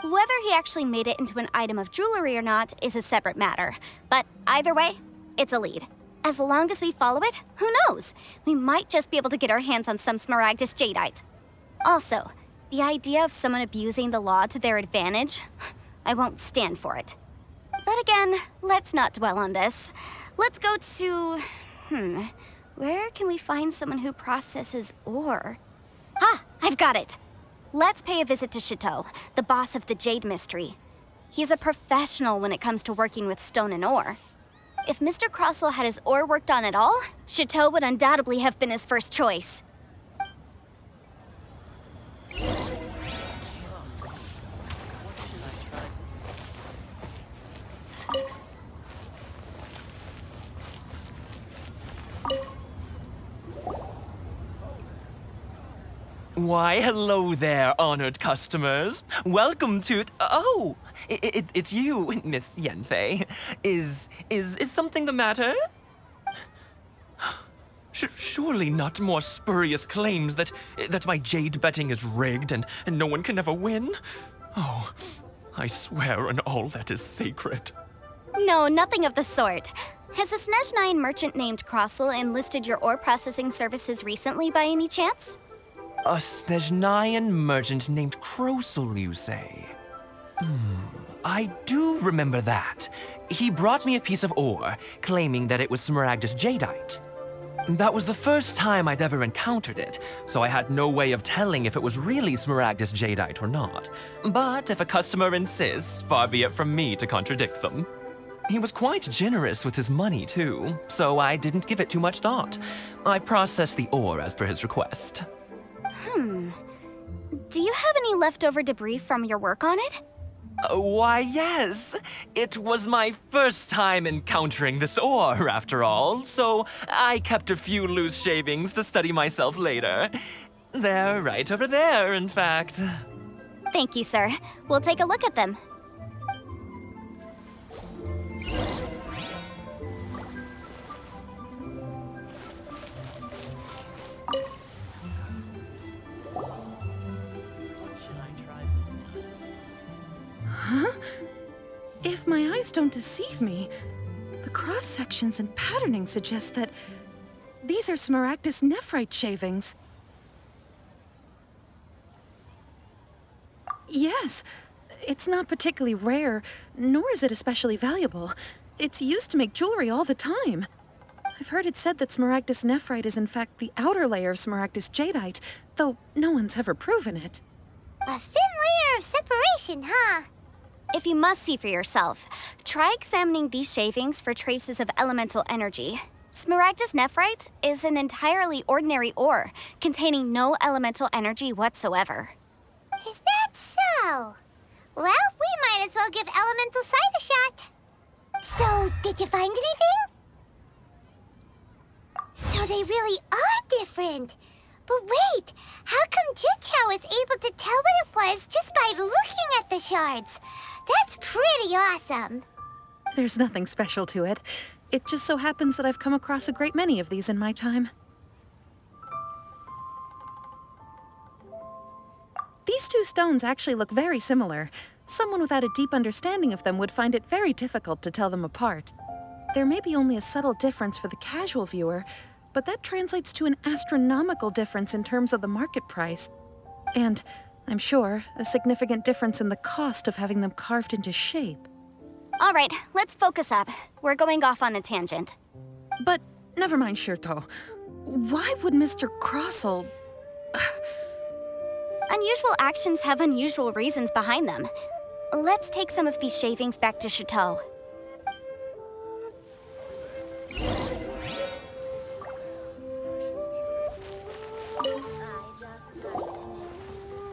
Whether he actually made it into an item of jewelry or not is a separate matter, but either way, it's a lead. As long as we follow it, who knows? We might just be able to get our hands on some Smaragdus Jadeite. Also, the idea of someone abusing the law to their advantage, I won't stand for it. But again, let's not dwell on this. Let's go to... where can we find someone who processes ore? Ah, I've got it! Let's pay a visit to Chateau, the boss of the Jade Mystery. He's a professional when it comes to working with stone and ore. If Mr. Crossel had his ore worked on at all, Chateau would undoubtedly have been his first choice. Why, hello there, honored customers. Welcome to... Oh, it's you, Miss Yanfei. Is something the matter? Surely not more spurious claims that my jade betting is rigged and no one can ever win? Oh, I swear on all that is sacred. No, nothing of the sort. Has a Snezhnine merchant named Crossel enlisted your ore processing services recently by any chance? A Snezhnine merchant named Crossel, you say? I do remember that. He brought me a piece of ore, claiming that it was Smaragdus Jadeite. That was the first time I'd ever encountered it, so I had no way of telling if it was really Smaragdus Jadeite or not. But if a customer insists, far be it from me to contradict them. He was quite generous with his money, too, so I didn't give it too much thought. I processed the ore as per his request. Do you have any leftover debris from your work on it? Why, yes. It was my first time encountering this ore, after all, so I kept a few loose shavings to study myself later. They're right over there, in fact. Thank you, sir. We'll take a look at them. Huh? If my eyes don't deceive me, the cross-sections and patterning suggest that these are Smaragdus nephrite shavings. Yes, it's not particularly rare, nor is it especially valuable. It's used to make jewelry all the time. I've heard it said that Smaragdus nephrite is in fact the outer layer of Smaragdus jadeite, though no one's ever proven it. A thin layer of separation, huh? If you must see for yourself, try examining these shavings for traces of elemental energy. Smaragdus nephrite is an entirely ordinary ore, containing no elemental energy whatsoever. Is that so? Well, we might as well give elemental sight a shot. So, did you find anything? So they really are different. But wait, how come Jichao is able to tell what it was just by looking at the shards? That's pretty awesome. There's nothing special to it. It just so happens that I've come across a great many of these in my time. These two stones actually look very similar. Someone without a deep understanding of them would find it very difficult to tell them apart. There may be only a subtle difference for the casual viewer, but that translates to an astronomical difference in terms of the market price. And, I'm sure, a significant difference in the cost of having them carved into shape. All right, let's focus up. We're going off on a tangent. But, never mind, Shirto. Why would Mr. Crossell... Unusual actions have unusual reasons behind them. Let's take some of these shavings back to Chateau.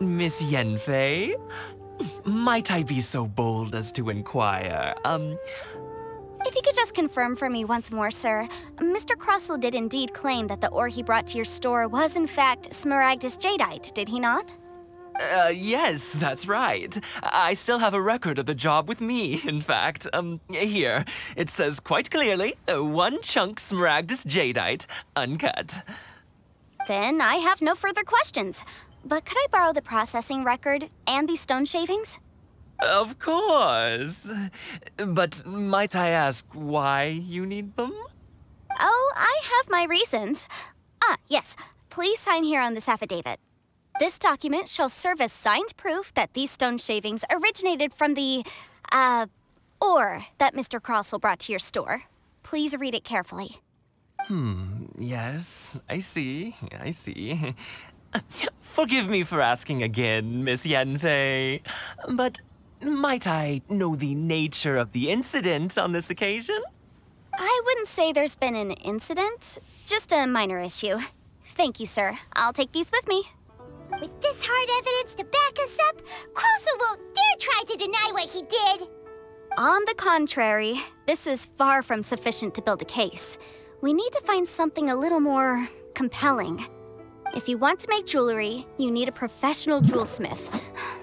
Miss Yanfei? Might I be so bold as to inquire, If you could just confirm for me once more, sir. Mr. Crossell did indeed claim that the ore he brought to your store was in fact Smaragdus jadeite, did he not? Yes, that's right. I still have a record of the job with me, in fact. Here. It says quite clearly, 1 chunk Smaragdus jadeite, uncut. Then I have no further questions. But could I borrow the processing record and these stone shavings? Of course. But might I ask why you need them? Oh, I have my reasons. Yes. Please sign here on this affidavit. This document shall serve as signed proof that these stone shavings originated from the, ore that Mr. Crossell brought to your store. Please read it carefully. Yes, I see. Forgive me for asking again, Miss Yanfei, but might I know the nature of the incident on this occasion? I wouldn't say there's been an incident, just a minor issue. Thank you, sir. I'll take these with me. With this hard evidence to back us up, Crossell won't dare try to deny what he did. On the contrary, this is far from sufficient to build a case. We need to find something a little more compelling. If you want to make jewelry, you need a professional jewelsmith.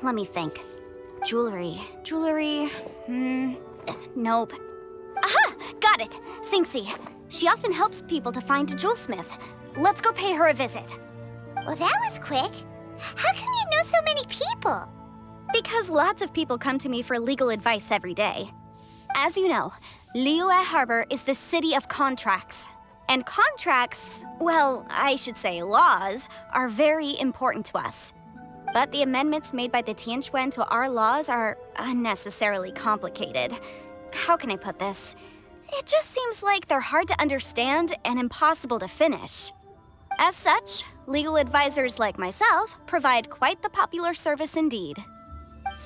Let me think. Jewelry. Nope. Aha! Got it! Singxi. She often helps people to find a jewelsmith. Let's go pay her a visit. Well, that was quick. How come you know so many people? Because lots of people come to me for legal advice every day. As you know, Liyue Harbor is the city of contracts. And contracts, well, I should say laws, are very important to us. But the amendments made by the Tianquan to our laws are unnecessarily complicated. How can I put this? It just seems like they're hard to understand and impossible to finish. As such, legal advisors like myself provide quite the popular service indeed.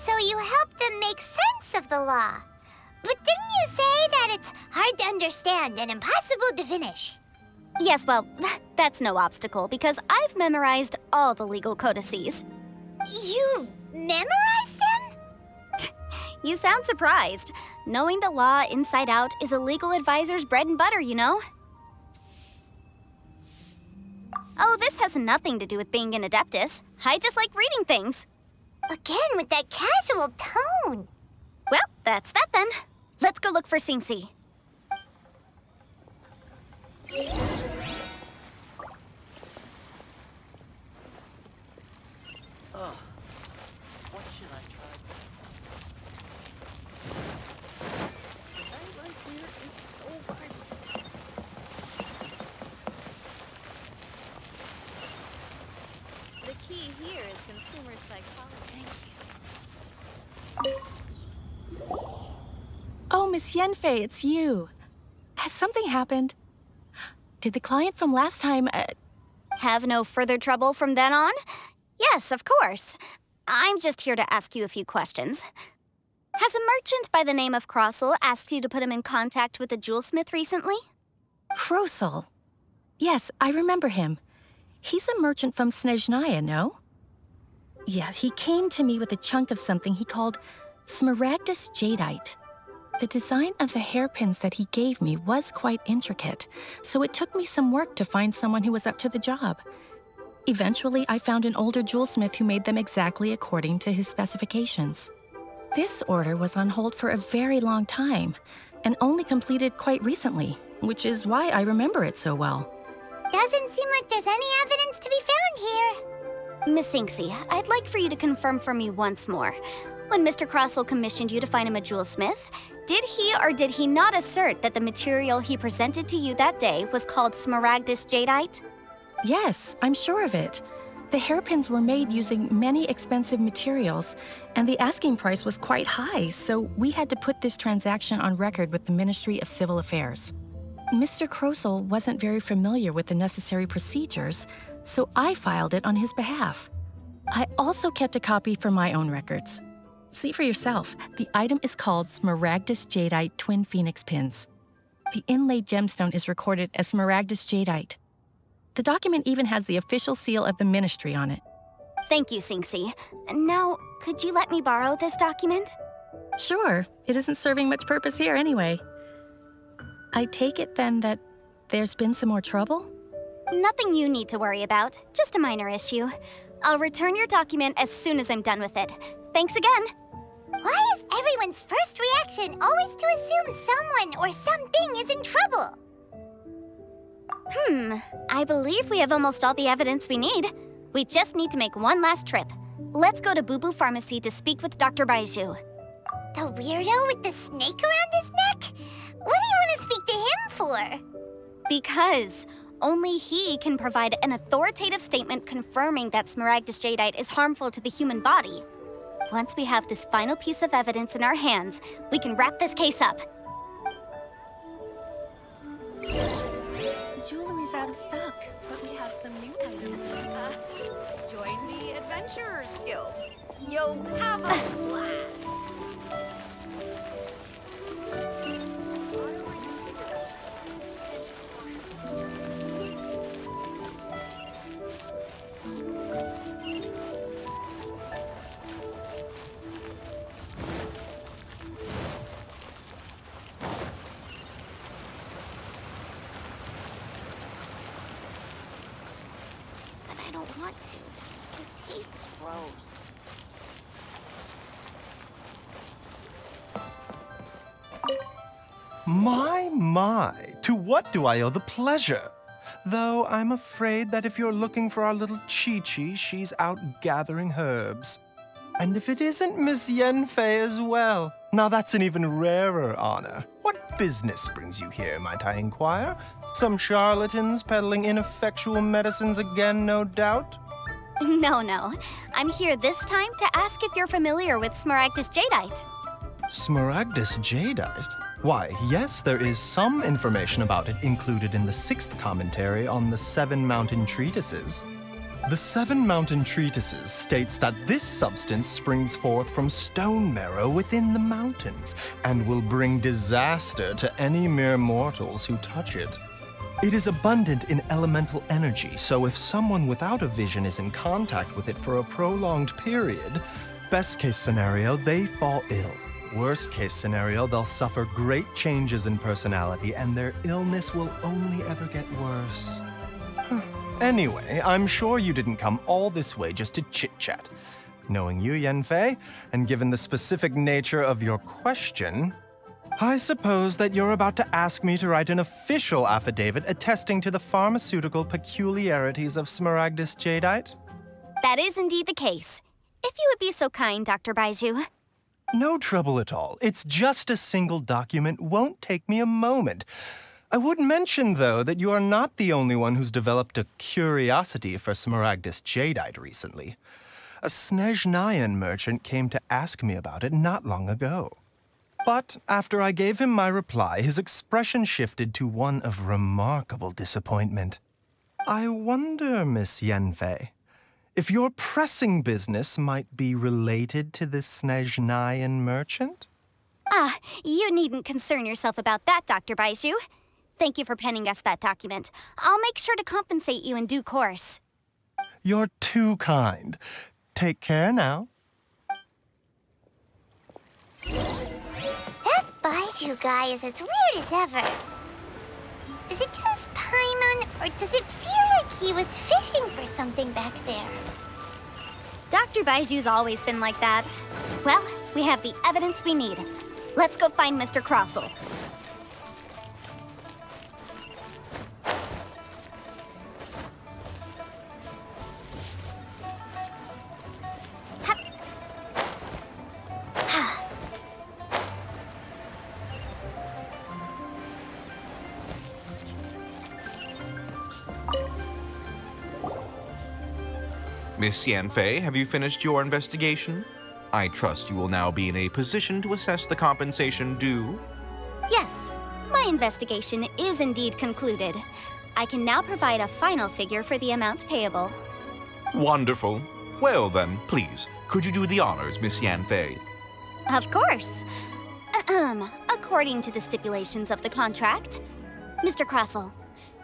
So you help them make sense of the law. But didn't you say that it's hard to understand and impossible to finish? Yes, well, that's no obstacle because I've memorized all the legal codices. You memorized them? You sound surprised. Knowing the law inside out is a legal advisor's bread and butter, you know? Oh, this has nothing to do with being an adeptus. I just like reading things. Again, with that casual tone. Well, that's that then. Let's go look for Singxi. Oh, what should I try? The nightlife here is so vibrant. The key here is consumer psychology. Thank you. Oh, Miss Yanfei, it's you. Has something happened? did the client from last time, Have no further trouble from then on? Yes, of course. I'm just here to ask you a few questions. Has a merchant by the name of Crossel asked you to put him in contact with a jewelsmith recently? Krosel? Yes, I remember him. He's a merchant from Snezhnaya, no? Yeah, he came to me with a chunk of something he called Smaragdus Jadeite. The design of the hairpins that he gave me was quite intricate, so it took me some work to find someone who was up to the job. Eventually, I found an older jewelsmith who made them exactly according to his specifications. This order was on hold for a very long time, and only completed quite recently, which is why I remember it so well. Doesn't seem like there's any evidence to be found here. Miss Inksy, I'd like for you to confirm for me once more. When Mr. Crossel commissioned you to find him a jewelsmith, did he or did he not assert that the material he presented to you that day was called Smaragdus Jadeite? Yes, I'm sure of it. The hairpins were made using many expensive materials, and the asking price was quite high, so we had to put this transaction on record with the Ministry of Civil Affairs. Mr. Krosel wasn't very familiar with the necessary procedures, so I filed it on his behalf. I also kept a copy for my own records. See for yourself, the item is called Smaragdus Jadeite Twin Phoenix Pins. The inlaid gemstone is recorded as Smaragdus Jadeite. The document even has the official seal of the ministry on it. Thank you, Sinksy. Now, could you let me borrow this document? Sure, it isn't serving much purpose here anyway. I take it then that there's been some more trouble? Nothing you need to worry about, just a minor issue. I'll return your document as soon as I'm done with it. Thanks again. Why is everyone's first reaction always to assume someone or something is in trouble? I believe we have almost all the evidence we need. We just need to make one last trip. Let's go to Boo Boo Pharmacy to speak with Dr. Baiju. The weirdo with the snake around his neck? What do you want to speak to him for? Because only he can provide an authoritative statement confirming that Smaragdus Jadeite is harmful to the human body. Once we have this final piece of evidence in our hands, we can wrap this case up. Jewelry's out of stock, but we have some new items. Join the Adventurers Guild. You'll have a blast. I don't want to. It tastes gross. My, to what do I owe the pleasure? Though I'm afraid that if you're looking for our little Chi-Chi, she's out gathering herbs. And if it isn't Miss Yenfei as well, now that's an even rarer honor. What business brings you here, might I inquire? Some charlatans peddling ineffectual medicines again, no doubt? No. I'm here this time to ask if you're familiar with Smaragdus Jadeite. Smaragdus Jadeite? Why, yes, there is some information about it included in the 6th commentary on the 7 Mountain Treatises. The 7 Mountain Treatises states that this substance springs forth from stone marrow within the mountains and will bring disaster to any mere mortals who touch it. It is abundant in elemental energy, so if someone without a vision is in contact with it for a prolonged period, best case scenario, they fall ill. Worst case scenario, they'll suffer great changes in personality and their illness will only ever get worse. Anyway, I'm sure you didn't come all this way just to chit-chat. Knowing you, Yenfei, and given the specific nature of your question, I suppose that you're about to ask me to write an official affidavit attesting to the pharmaceutical peculiarities of Smaragdus Jadeite? That is indeed the case. If you would be so kind, Dr. Baiju. No trouble at all. It's just a single document. Won't take me a moment. I would mention, though, that you are not the only one who's developed a curiosity for Smaragdus Jadeite recently. A Snezhnayan merchant came to ask me about it not long ago. But after I gave him my reply, his expression shifted to one of remarkable disappointment. I wonder, Miss Yenfei, if your pressing business might be related to this Snezhnayan merchant? Ah, you needn't concern yourself about that, Dr. Baizhu. Thank you for penning us that document. I'll make sure to compensate you in due course. You're too kind. Take care now. That Baizhu guy is as weird as ever. Is it just Paimon, or does it feel like he was fishing for something back there? Dr. Baiju's always been like that. Well, we have the evidence we need. Let's go find Mr. Crossel. Miss Yanfei, have you finished your investigation? I trust you will now be in a position to assess the compensation due. Yes, my investigation is indeed concluded. I can now provide a final figure for the amount payable. Wonderful. Well then, please, could you do the honors, Miss Yanfei? Of course. According to the stipulations of the contract, Mr. Crossel,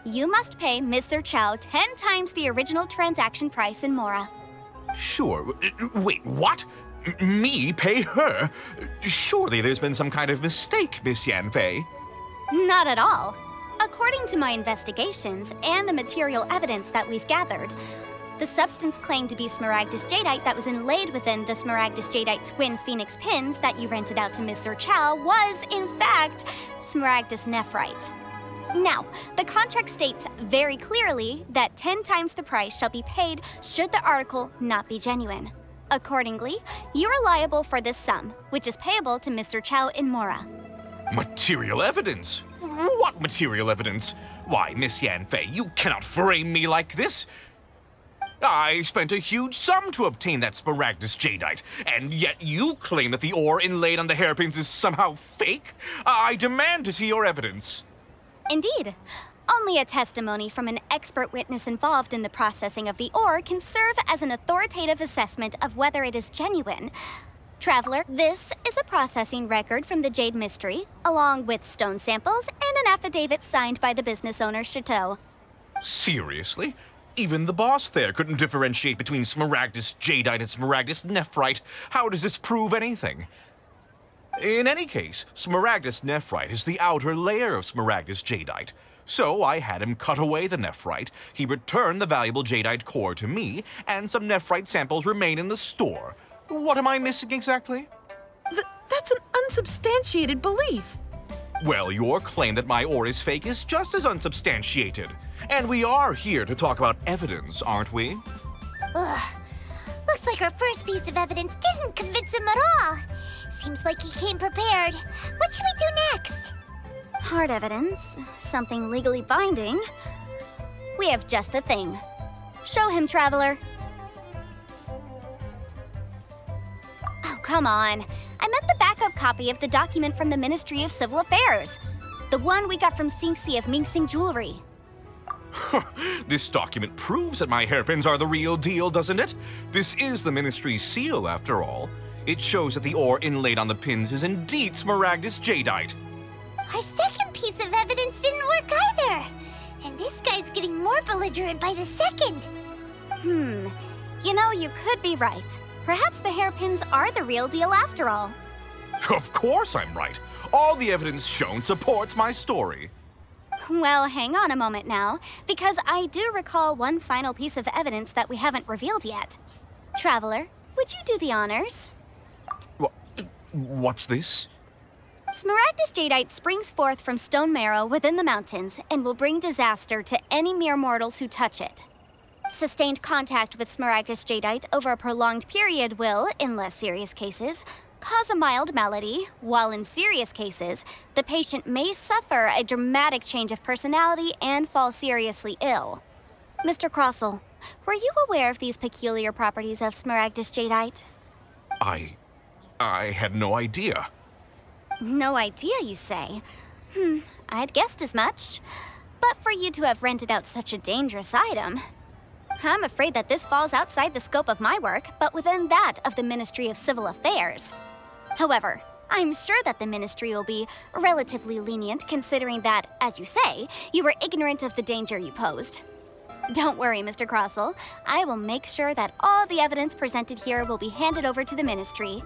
you must pay Mr. Chow 10 times the original transaction price in Mora. Sure. Wait, what? Me pay her? Surely there's been some kind of mistake, Miss Yanfei. Not at all. According to my investigations and the material evidence that we've gathered, the substance claimed to be Smaragdus Jadeite that was inlaid within the Smaragdus Jadeite twin phoenix pins that you rented out to Mr. Chow was, in fact, Smaragdus Nephrite. Now, the contract states very clearly that 10 times the price shall be paid should the article not be genuine. Accordingly, you are liable for this sum, which is payable to Mr. Chow in Mora. Material evidence? What material evidence? Why, Miss Yanfei, you cannot frame me like this. I spent a huge sum to obtain that Smaragdus Jadeite, and yet you claim that the ore inlaid on the hairpins is somehow fake? I demand to see your evidence. Indeed. Only a testimony from an expert witness involved in the processing of the ore can serve as an authoritative assessment of whether it is genuine. Traveler, this is a processing record from the Jade Mystery, along with stone samples and an affidavit signed by the business owner, Chateau. Seriously? Even the boss there couldn't differentiate between Smaragdus Jadeite and Smaragdus Nephrite. How does this prove anything? In any case, Smaragdus Nephrite is the outer layer of Smaragdus Jadeite. So I had him cut away the Nephrite, he returned the valuable Jadeite core to me, and some Nephrite samples remain in the store. What am I missing exactly? That's an unsubstantiated belief. Well, your claim that my ore is fake is just as unsubstantiated. And we are here to talk about evidence, aren't we? Ugh. Looks like our first piece of evidence didn't convince him at all. Seems like he came prepared. What should we do next? Hard evidence, something legally binding. We have just the thing. Show him, Traveler. Oh, come on. I meant the backup copy of the document from the Ministry of Civil Affairs. The one we got from Xingxi of Mingxing Jewelry. This document proves that my hairpins are the real deal, doesn't it? This is the Ministry's seal, after all. It shows that the ore inlaid on the pins is indeed Smaragdus Jadeite. Our second piece of evidence didn't work either. And this guy's getting more belligerent by the second. You know, you could be right. Perhaps the hairpins are the real deal after all. Of course I'm right. All the evidence shown supports my story. Well, hang on a moment now, because I do recall one final piece of evidence that we haven't revealed yet. Traveler, would you do the honors? What's this? Smaragdus Jadeite springs forth from stone marrow within the mountains and will bring disaster to any mere mortals who touch it. Sustained contact with Smaragdus Jadeite over a prolonged period will, in less serious cases, cause a mild malady, while in serious cases, the patient may suffer a dramatic change of personality and fall seriously ill. Mr. Crossel, were you aware of these peculiar properties of Smaragdus Jadeite? I had no idea. No idea, you say? I'd guessed as much. But for you to have rented out such a dangerous item, I'm afraid that this falls outside the scope of my work, but within that of the Ministry of Civil Affairs. However, I'm sure that the Ministry will be relatively lenient considering that, as you say, you were ignorant of the danger you posed. Don't worry, Mr. Crossell. I will make sure that all the evidence presented here will be handed over to the Ministry.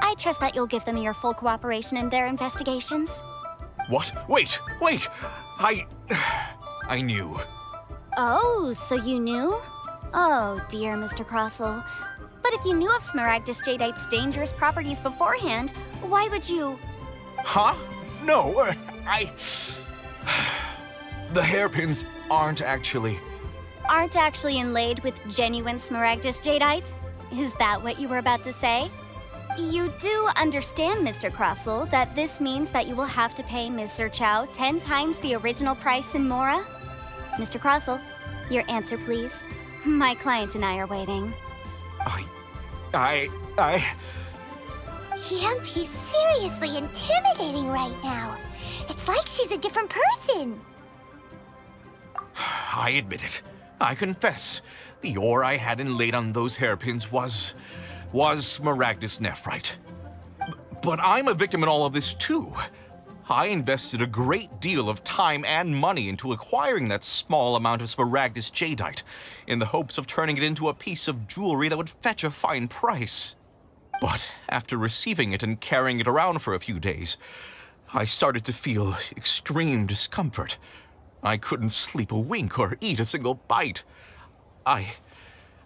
I trust that you'll give them your full cooperation in their investigations. What? Wait! I knew. Oh, so you knew? Oh, dear Mr. Crossell. But if you knew of Smaragdus Jadeite's dangerous properties beforehand, why would you... Huh? No, The hairpins aren't actually inlaid with genuine Smaragdus Jadeite? Is that what you were about to say? You do understand, Mr. Crossell, that this means that you will have to pay Mr. Chow 10 times the original price in Mora? Mr. Crossell, your answer, please. My client and I are waiting. Yep, he's seriously intimidating right now. It's like she's a different person. I admit it. I confess. The ore I had inlaid on those hairpins was Smaragdus nephrite. But I'm a victim in all of this too. I invested a great deal of time and money into acquiring that small amount of Smaragdus Jadeite in the hopes of turning it into a piece of jewelry that would fetch a fine price. But after receiving it and carrying it around for a few days, I started to feel extreme discomfort. I couldn't sleep a wink or eat a single bite. I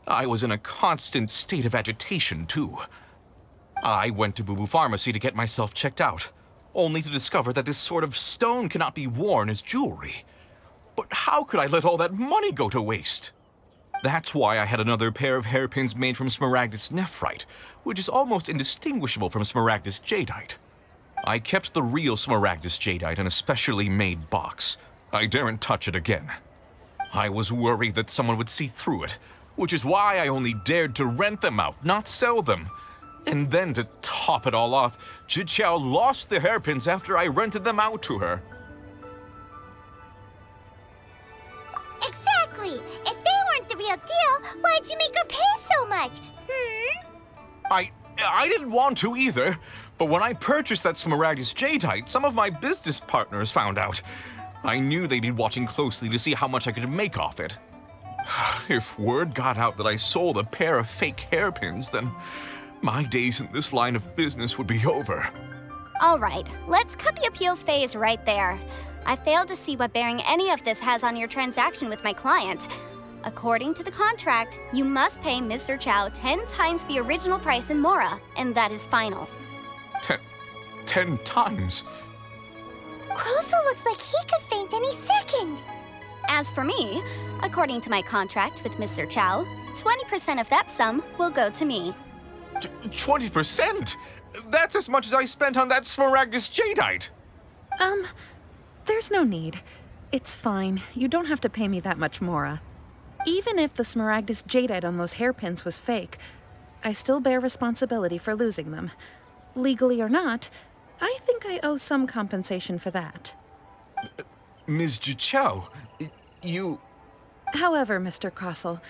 was in a constant state of agitation, too. I went to Boo Boo Pharmacy to get myself checked out, only to discover that this sort of stone cannot be worn as jewelry. But how could I let all that money go to waste? That's why I had another pair of hairpins made from Smaragdus nephrite, which is almost indistinguishable from Smaragdus Jadeite. I kept the real Smaragdus Jadeite in a specially made box. I daren't touch it again. I was worried that someone would see through it, which is why I only dared to rent them out, not sell them. And then to top it all off, Zhiqiao lost the hairpins after I rented them out to her. Exactly! If they weren't the real deal, why'd you make her pay so much? I didn't want to either, but when I purchased that Smaragdus Jadeite, some of my business partners found out. I knew they'd be watching closely to see how much I could make off it. If word got out that I sold a pair of fake hairpins, then my days in this line of business would be over. All right, let's cut the appeals phase right there. I failed to see what bearing any of this has on your transaction with my client. According to the contract, you must pay Mr. Chow 10 times the original price in Mora, and that is final. 10 times? Crossell looks like he could faint any second. As for me, according to my contract with Mr. Chow, 20% of that sum will go to me. 20%? That's as much as I spent on that Smaragdus Jadeite. There's no need. It's fine. You don't have to pay me that much, Mora. Even if the Smaragdus Jadeite on those hairpins was fake, I still bear responsibility for losing them. Legally or not, I think I owe some compensation for that. Ms. Zhiqiao, you... However, Mr. Crossell,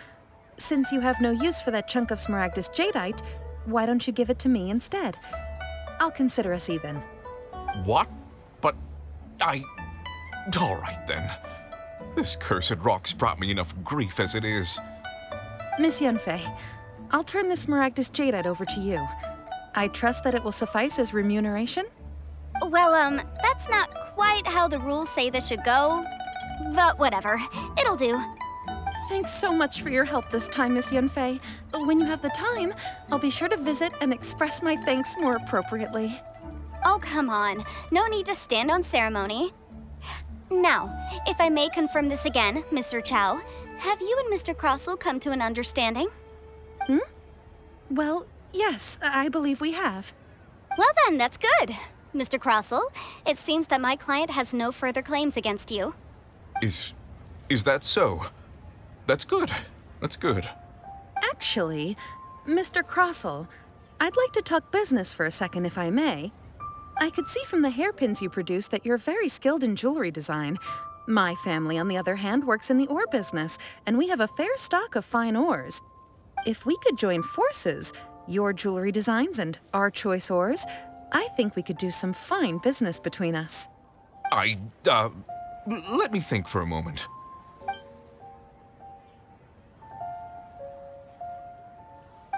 since you have no use for that chunk of Smaragdus Jadeite, why don't you give it to me instead? I'll consider us even. What? But all right, then. This cursed rock's brought me enough grief as it is. Miss Yunfei, I'll turn this Smaragdus Jadeite over to you. I trust that it will suffice as remuneration? Well, that's not quite how the rules say this should go. But whatever, it'll do. Thanks so much for your help this time, Miss Yunfei. When you have the time, I'll be sure to visit and express my thanks more appropriately. Oh, come on. No need to stand on ceremony. Now, if I may confirm this again, Mr. Chow, have you and Mr. Crossell come to an understanding? Well, yes, I believe we have. Well then, that's good. Mr. Crossell, it seems that my client has no further claims against you. Is that so? That's good. That's good. Actually, Mr. Crossell, I'd like to talk business for a second if I may. I could see from the hairpins you produce that you're very skilled in jewelry design. My family, on the other hand, works in the ore business, and we have a fair stock of fine ores. If we could join forces, your jewelry designs and our choice ores, I think we could do some fine business between us. Let me think for a moment.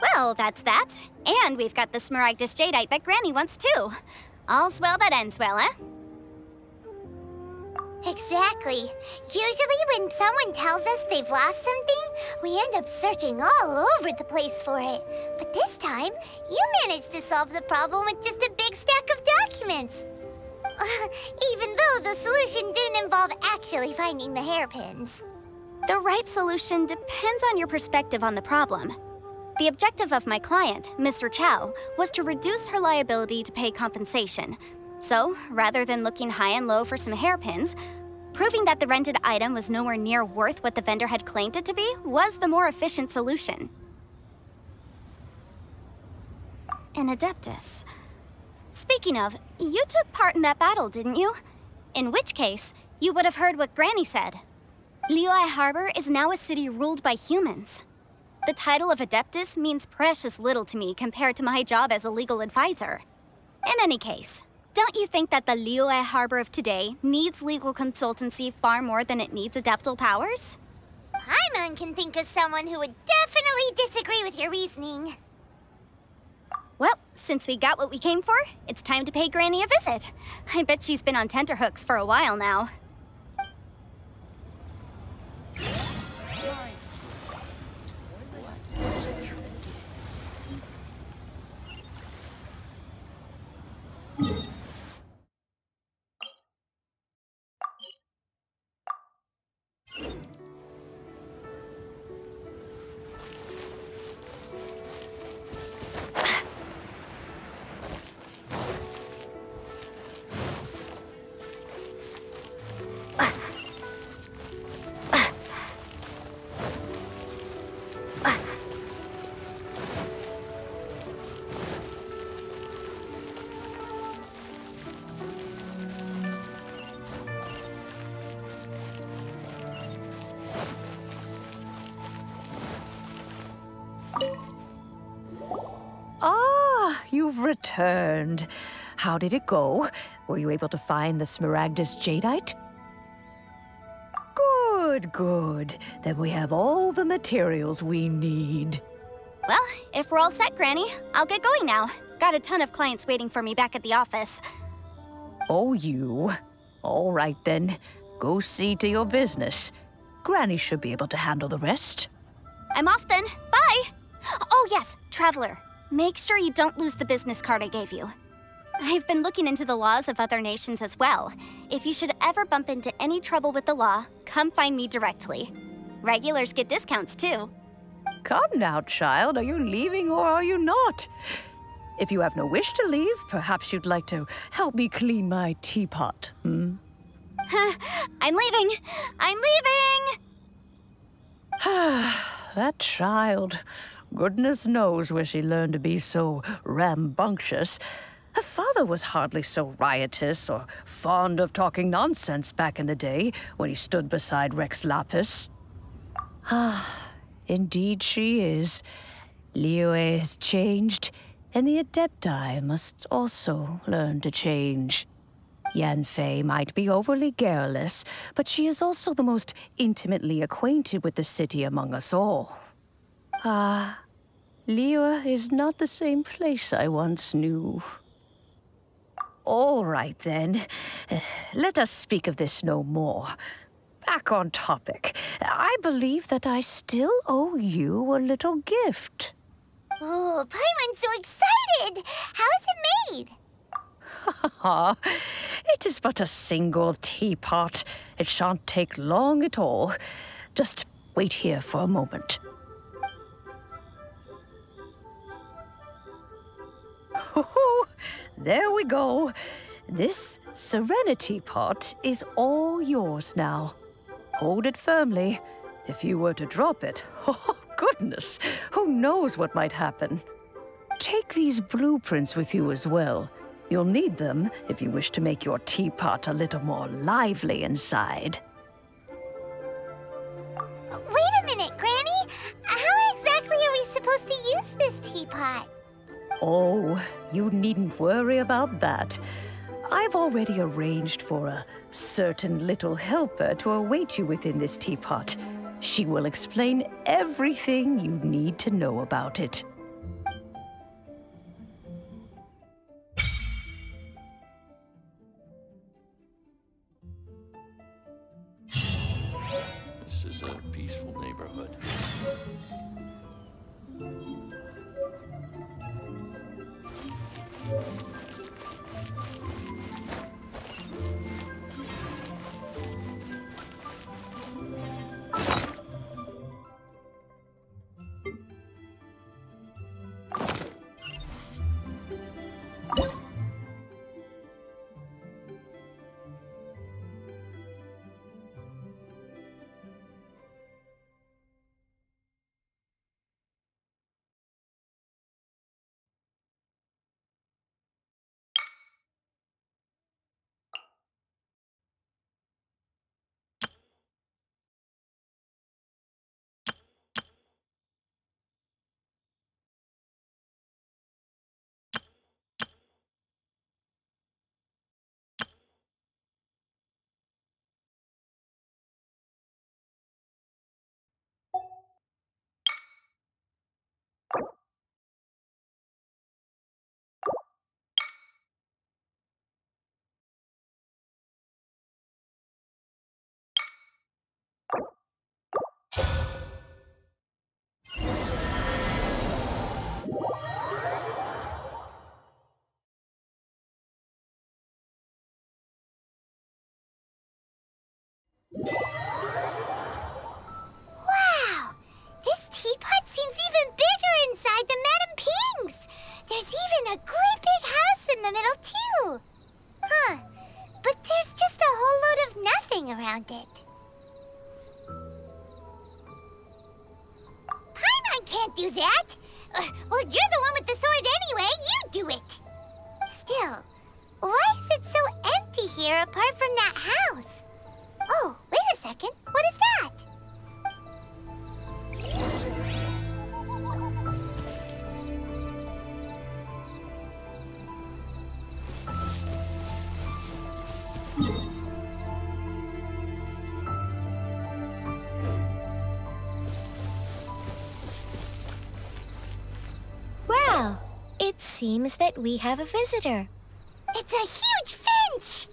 Well, that's that. And we've got the Smaragdus Jadeite that Granny wants too. All's well that ends well, eh? Exactly. Usually when someone tells us they've lost something, we end up searching all over the place for it. But this time, you managed to solve the problem with just a big stack of documents. Even though the solution didn't involve actually finding the hairpins. The right solution depends on your perspective on the problem. The objective of my client, Mr. Chow, was to reduce her liability to pay compensation. So, rather than looking high and low for some hairpins, proving that the rented item was nowhere near worth what the vendor had claimed it to be was the more efficient solution. An Adeptus. Speaking of, you took part in that battle, didn't you? In which case, you would have heard what Granny said. Liyue Harbor is now a city ruled by humans. The title of Adeptus means precious little to me compared to my job as a legal advisor. In any case, don't you think that the Liyue Harbor of today needs legal consultancy far more than it needs adeptal powers? Paimon can think of someone who would definitely disagree with your reasoning. Well, since we got what we came for, it's time to pay Granny a visit. I bet she's been on tenterhooks for a while now. Ah, you've returned. How did it go? Were you able to find the Smaragdus Jadeite? Good, good. Then we have all the materials we need. Well, if we're all set, Granny, I'll get going now. Got a ton of clients waiting for me back at the office. Oh, you. All right, then. Go see to your business. Granny should be able to handle the rest. I'm off then. Bye! Oh yes, Traveler. Make sure you don't lose the business card I gave you. I've been looking into the laws of other nations as well. If you should ever bump into any trouble with the law, come find me directly. Regulars get discounts too. Come now, child. Are you leaving or are you not? If you have no wish to leave, perhaps you'd like to help me clean my teapot, hmm? I'm leaving! I'm leaving! That child. Goodness knows where she learned to be so rambunctious. Her father was hardly so riotous or fond of talking nonsense back in the day when he stood beside Rex Lapis. Indeed she is. Liyue has changed, and the Adepti must also learn to change. Yanfei might be overly garrulous, but she is also the most intimately acquainted with the city among us all. Liyue is not the same place I once knew. All right, then. Let us speak of this no more. Back on topic. I believe that I still owe you a little gift. Oh, Paimon's so excited! How is it made? It is but a single teapot. It shan't take long at all. Just wait here for a moment. There we go. This Serenity pot is all yours now. Hold it firmly. If you were to drop it, oh goodness, who knows what might happen. Take these blueprints with you as well. You'll need them if you wish to make your teapot a little more lively inside. Wait a minute, Granny. How exactly are we supposed to use this teapot? Oh, you needn't worry about that. I've already arranged for a certain little helper to await you within this teapot. She will explain everything you need to know about it. This is a peaceful neighborhood. Wow! This teapot seems even bigger inside than Madame Ping's. There's even a great big house in the middle, too. Huh. But there's just a whole load of nothing around it. Paimon can't do that. Well, you're the one with the sword anyway. You do it. Still, why is it so empty here apart from that house? Oh, wait a second. What is that? Well, it seems that we have a visitor. It's a huge finch!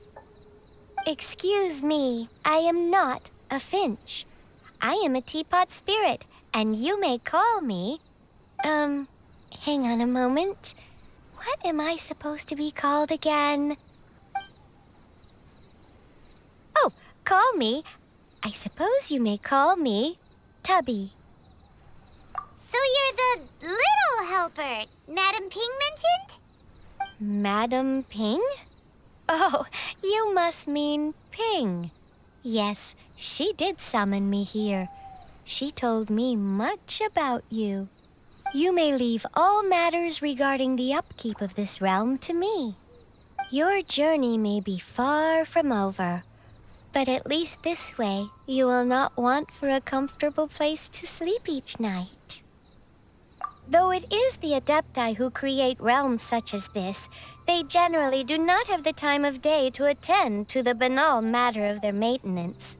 Excuse me, I am not a finch. I am a teapot spirit, and you may call me... hang on a moment. What am I supposed to be called again? Oh, call me. I suppose you may call me Tubby. So you're the little helper Madame Ping mentioned? Madam Ping? Oh, you must mean Ping. Yes, she did summon me here. She told me much about you. You may leave all matters regarding the upkeep of this realm to me. Your journey may be far from over, but at least this way you will not want for a comfortable place to sleep each night. Though it is the Adepti who create realms such as this, they generally do not have the time of day to attend to the banal matter of their maintenance.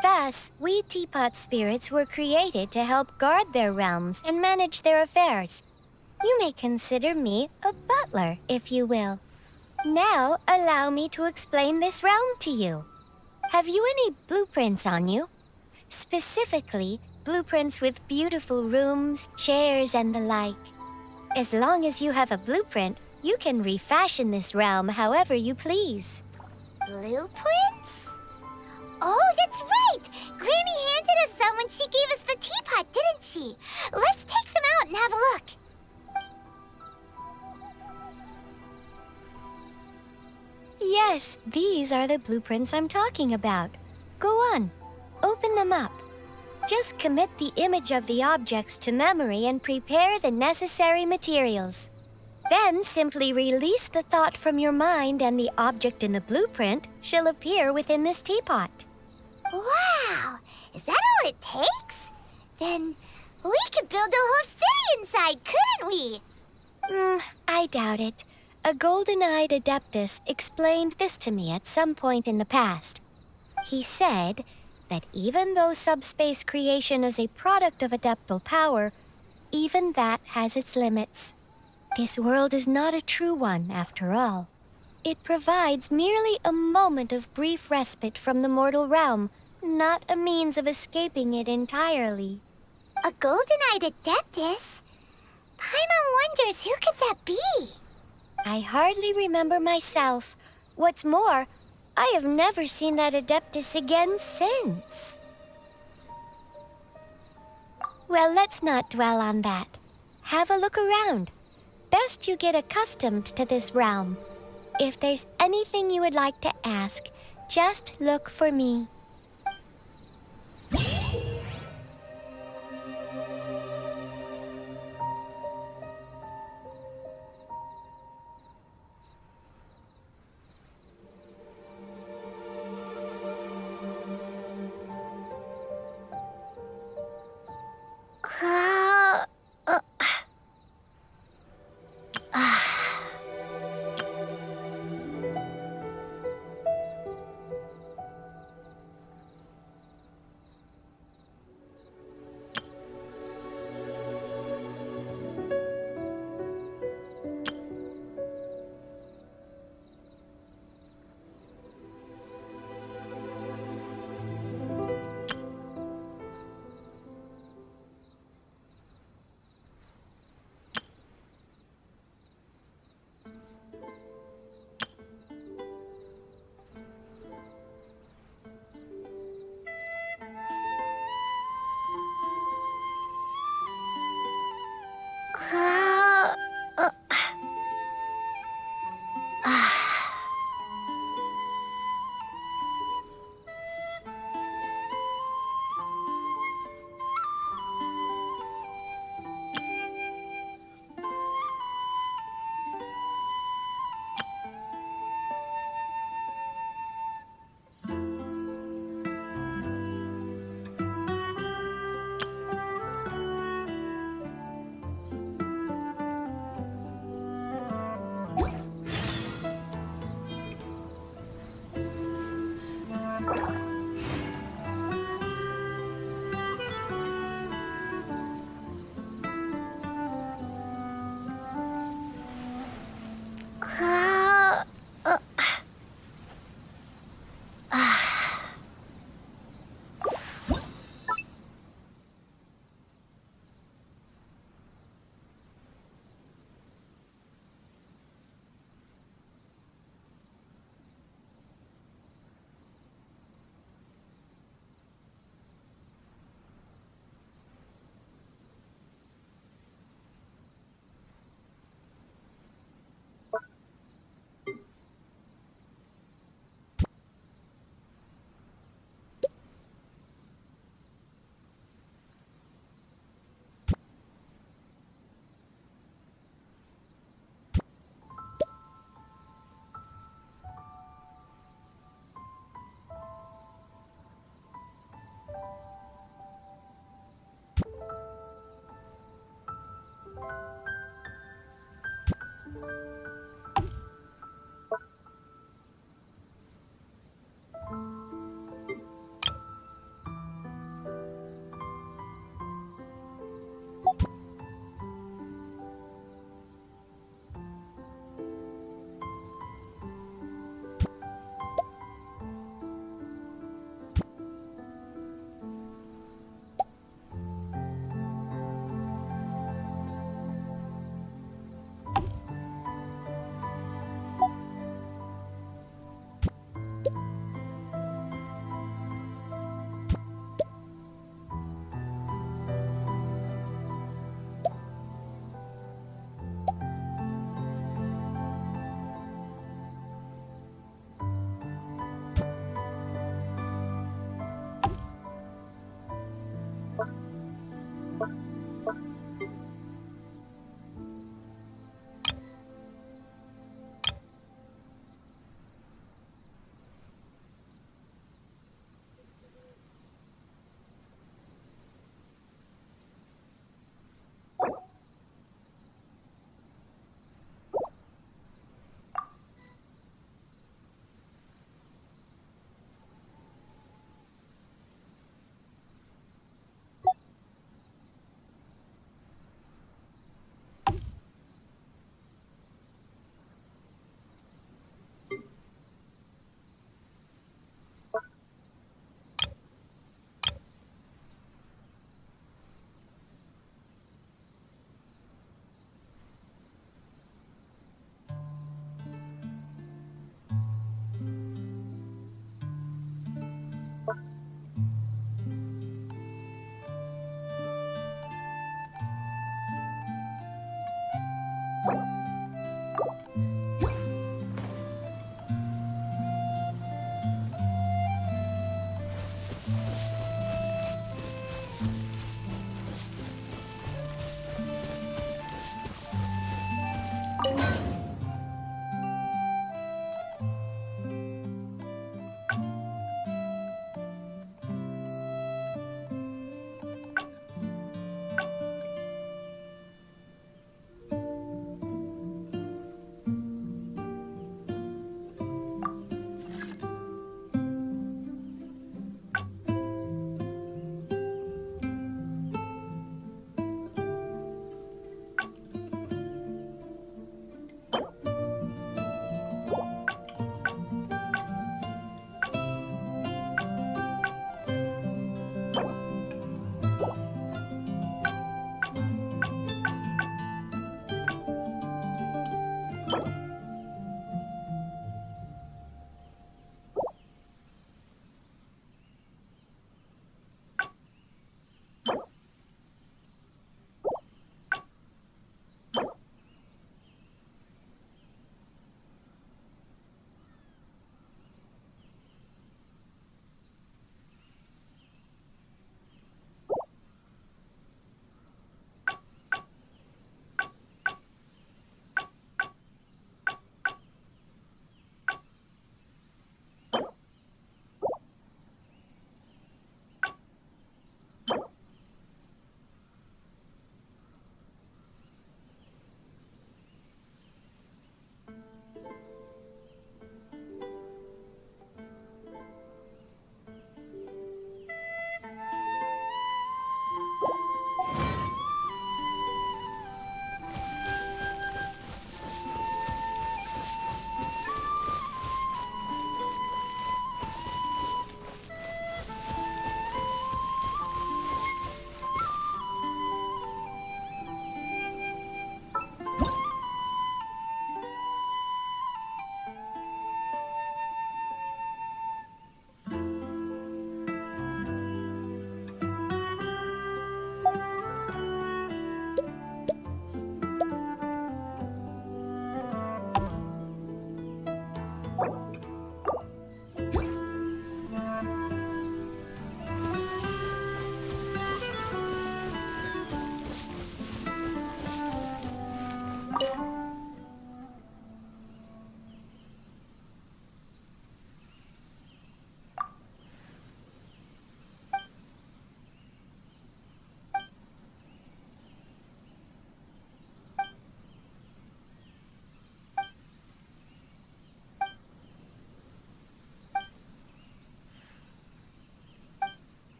Thus, we teapot spirits were created to help guard their realms and manage their affairs. You may consider me a butler, if you will. Now, allow me to explain this realm to you. Have you any blueprints on you? Specifically, blueprints with beautiful rooms, chairs, and the like. As long as you have a blueprint, you can refashion this realm however you please. Blueprints? Oh, that's right! Granny handed us some when she gave us the teapot, didn't she? Let's take them out and have a look. Yes, these are the blueprints I'm talking about. Go on, open them up. Just commit the image of the objects to memory and prepare the necessary materials. Then simply release the thought from your mind and the object in the blueprint shall appear within this teapot. Wow! Is that all it takes? Then we could build a whole city inside, couldn't we? I doubt it. A golden-eyed adeptus explained this to me at some point in the past. He said that even though subspace creation is a product of adeptal power, even that has its limits. This world is not a true one, after all. It provides merely a moment of brief respite from the mortal realm, not a means of escaping it entirely. A golden-eyed adeptus? Paimon wonders who could that be? I hardly remember myself. What's more, I have never seen that adeptus again since. Well, let's not dwell on that. Have a look around. Best you get accustomed to this realm. If there's anything you would like to ask, just look for me.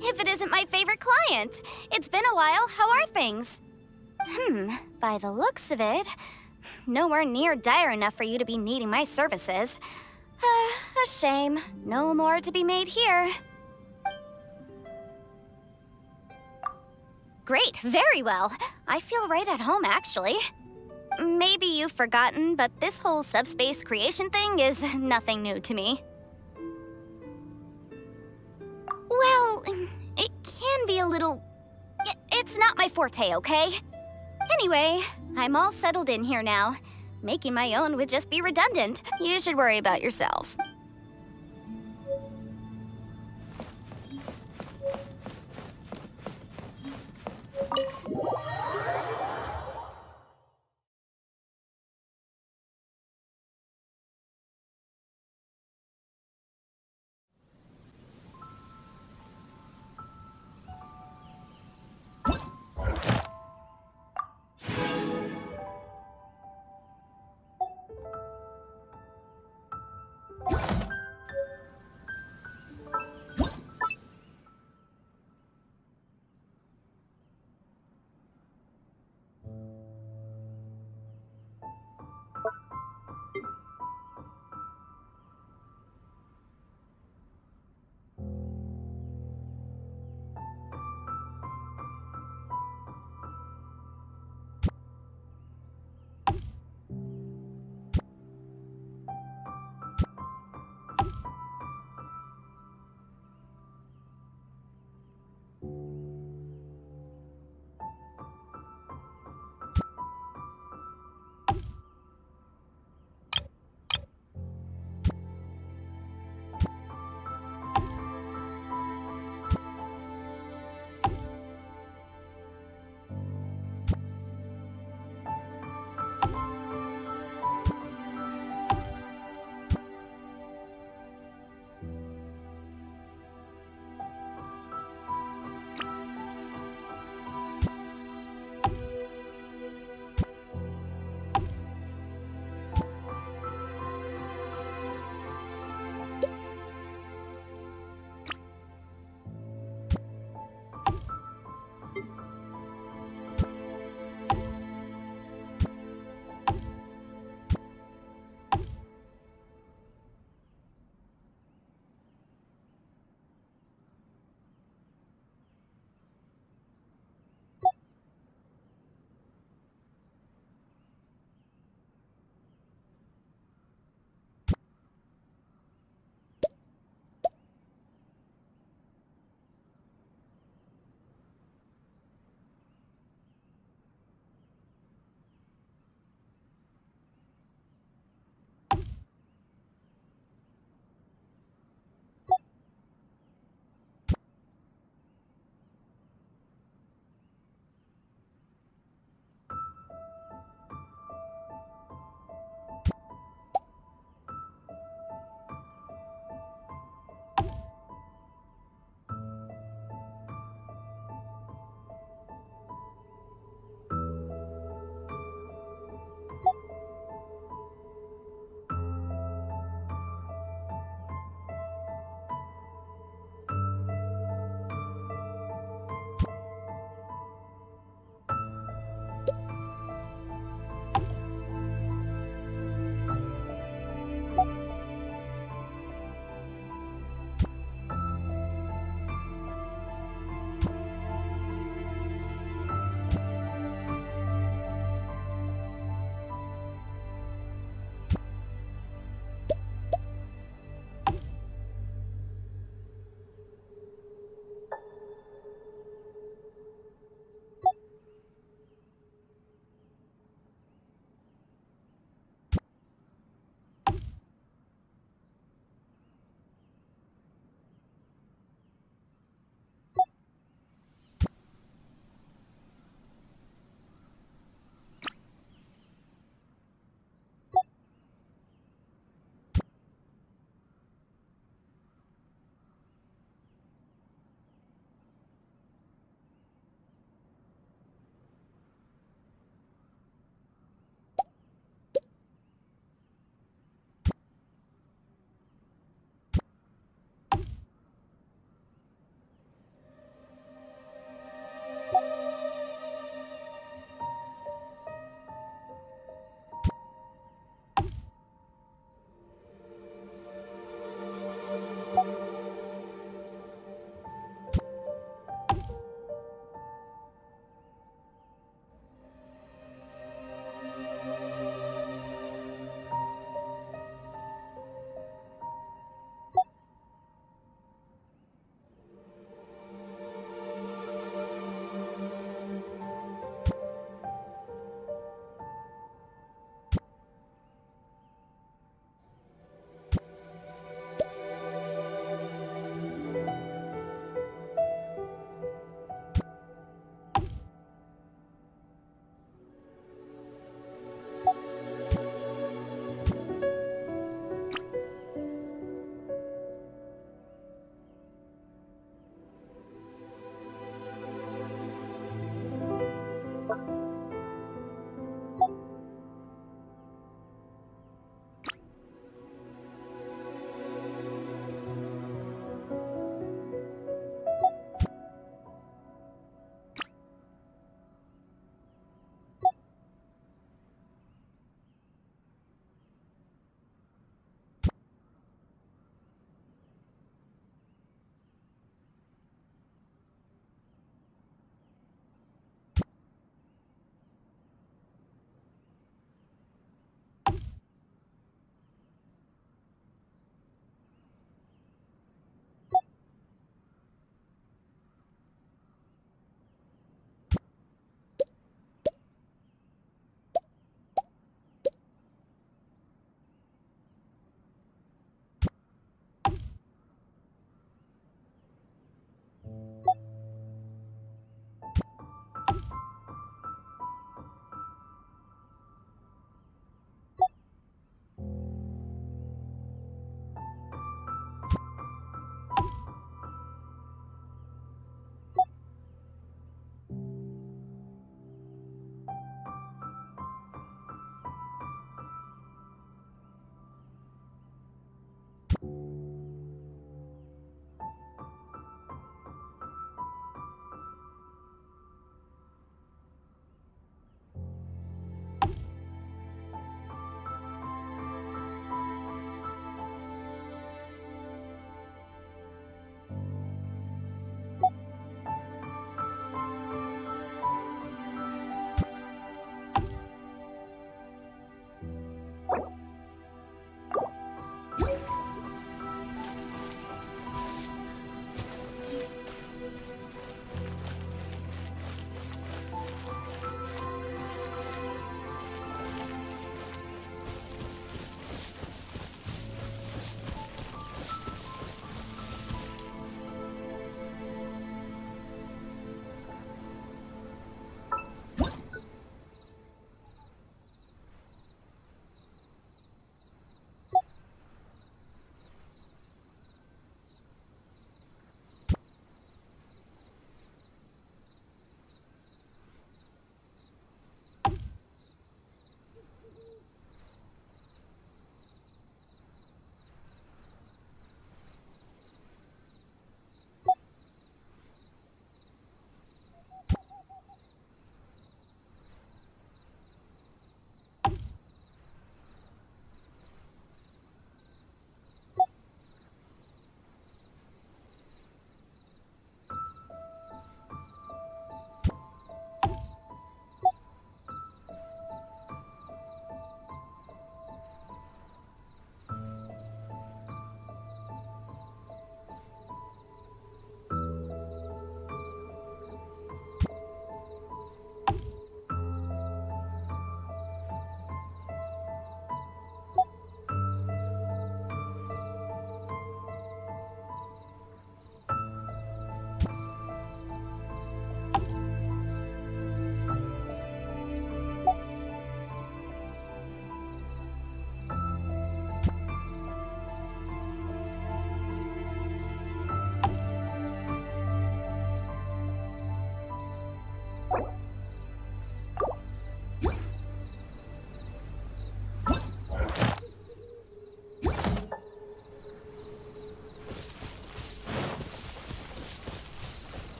If it isn't my favorite client. It's been a while. How are things? By the looks of it, nowhere near dire enough for you to be needing my services. A shame. No more to be made here. Great, very well. I feel right at home, actually. Maybe you've forgotten, but this whole subspace creation thing is nothing new to me. Well, it can be a little... It's not my forte, okay? Anyway, I'm all settled in here now. Making my own would just be redundant. You should worry about yourself.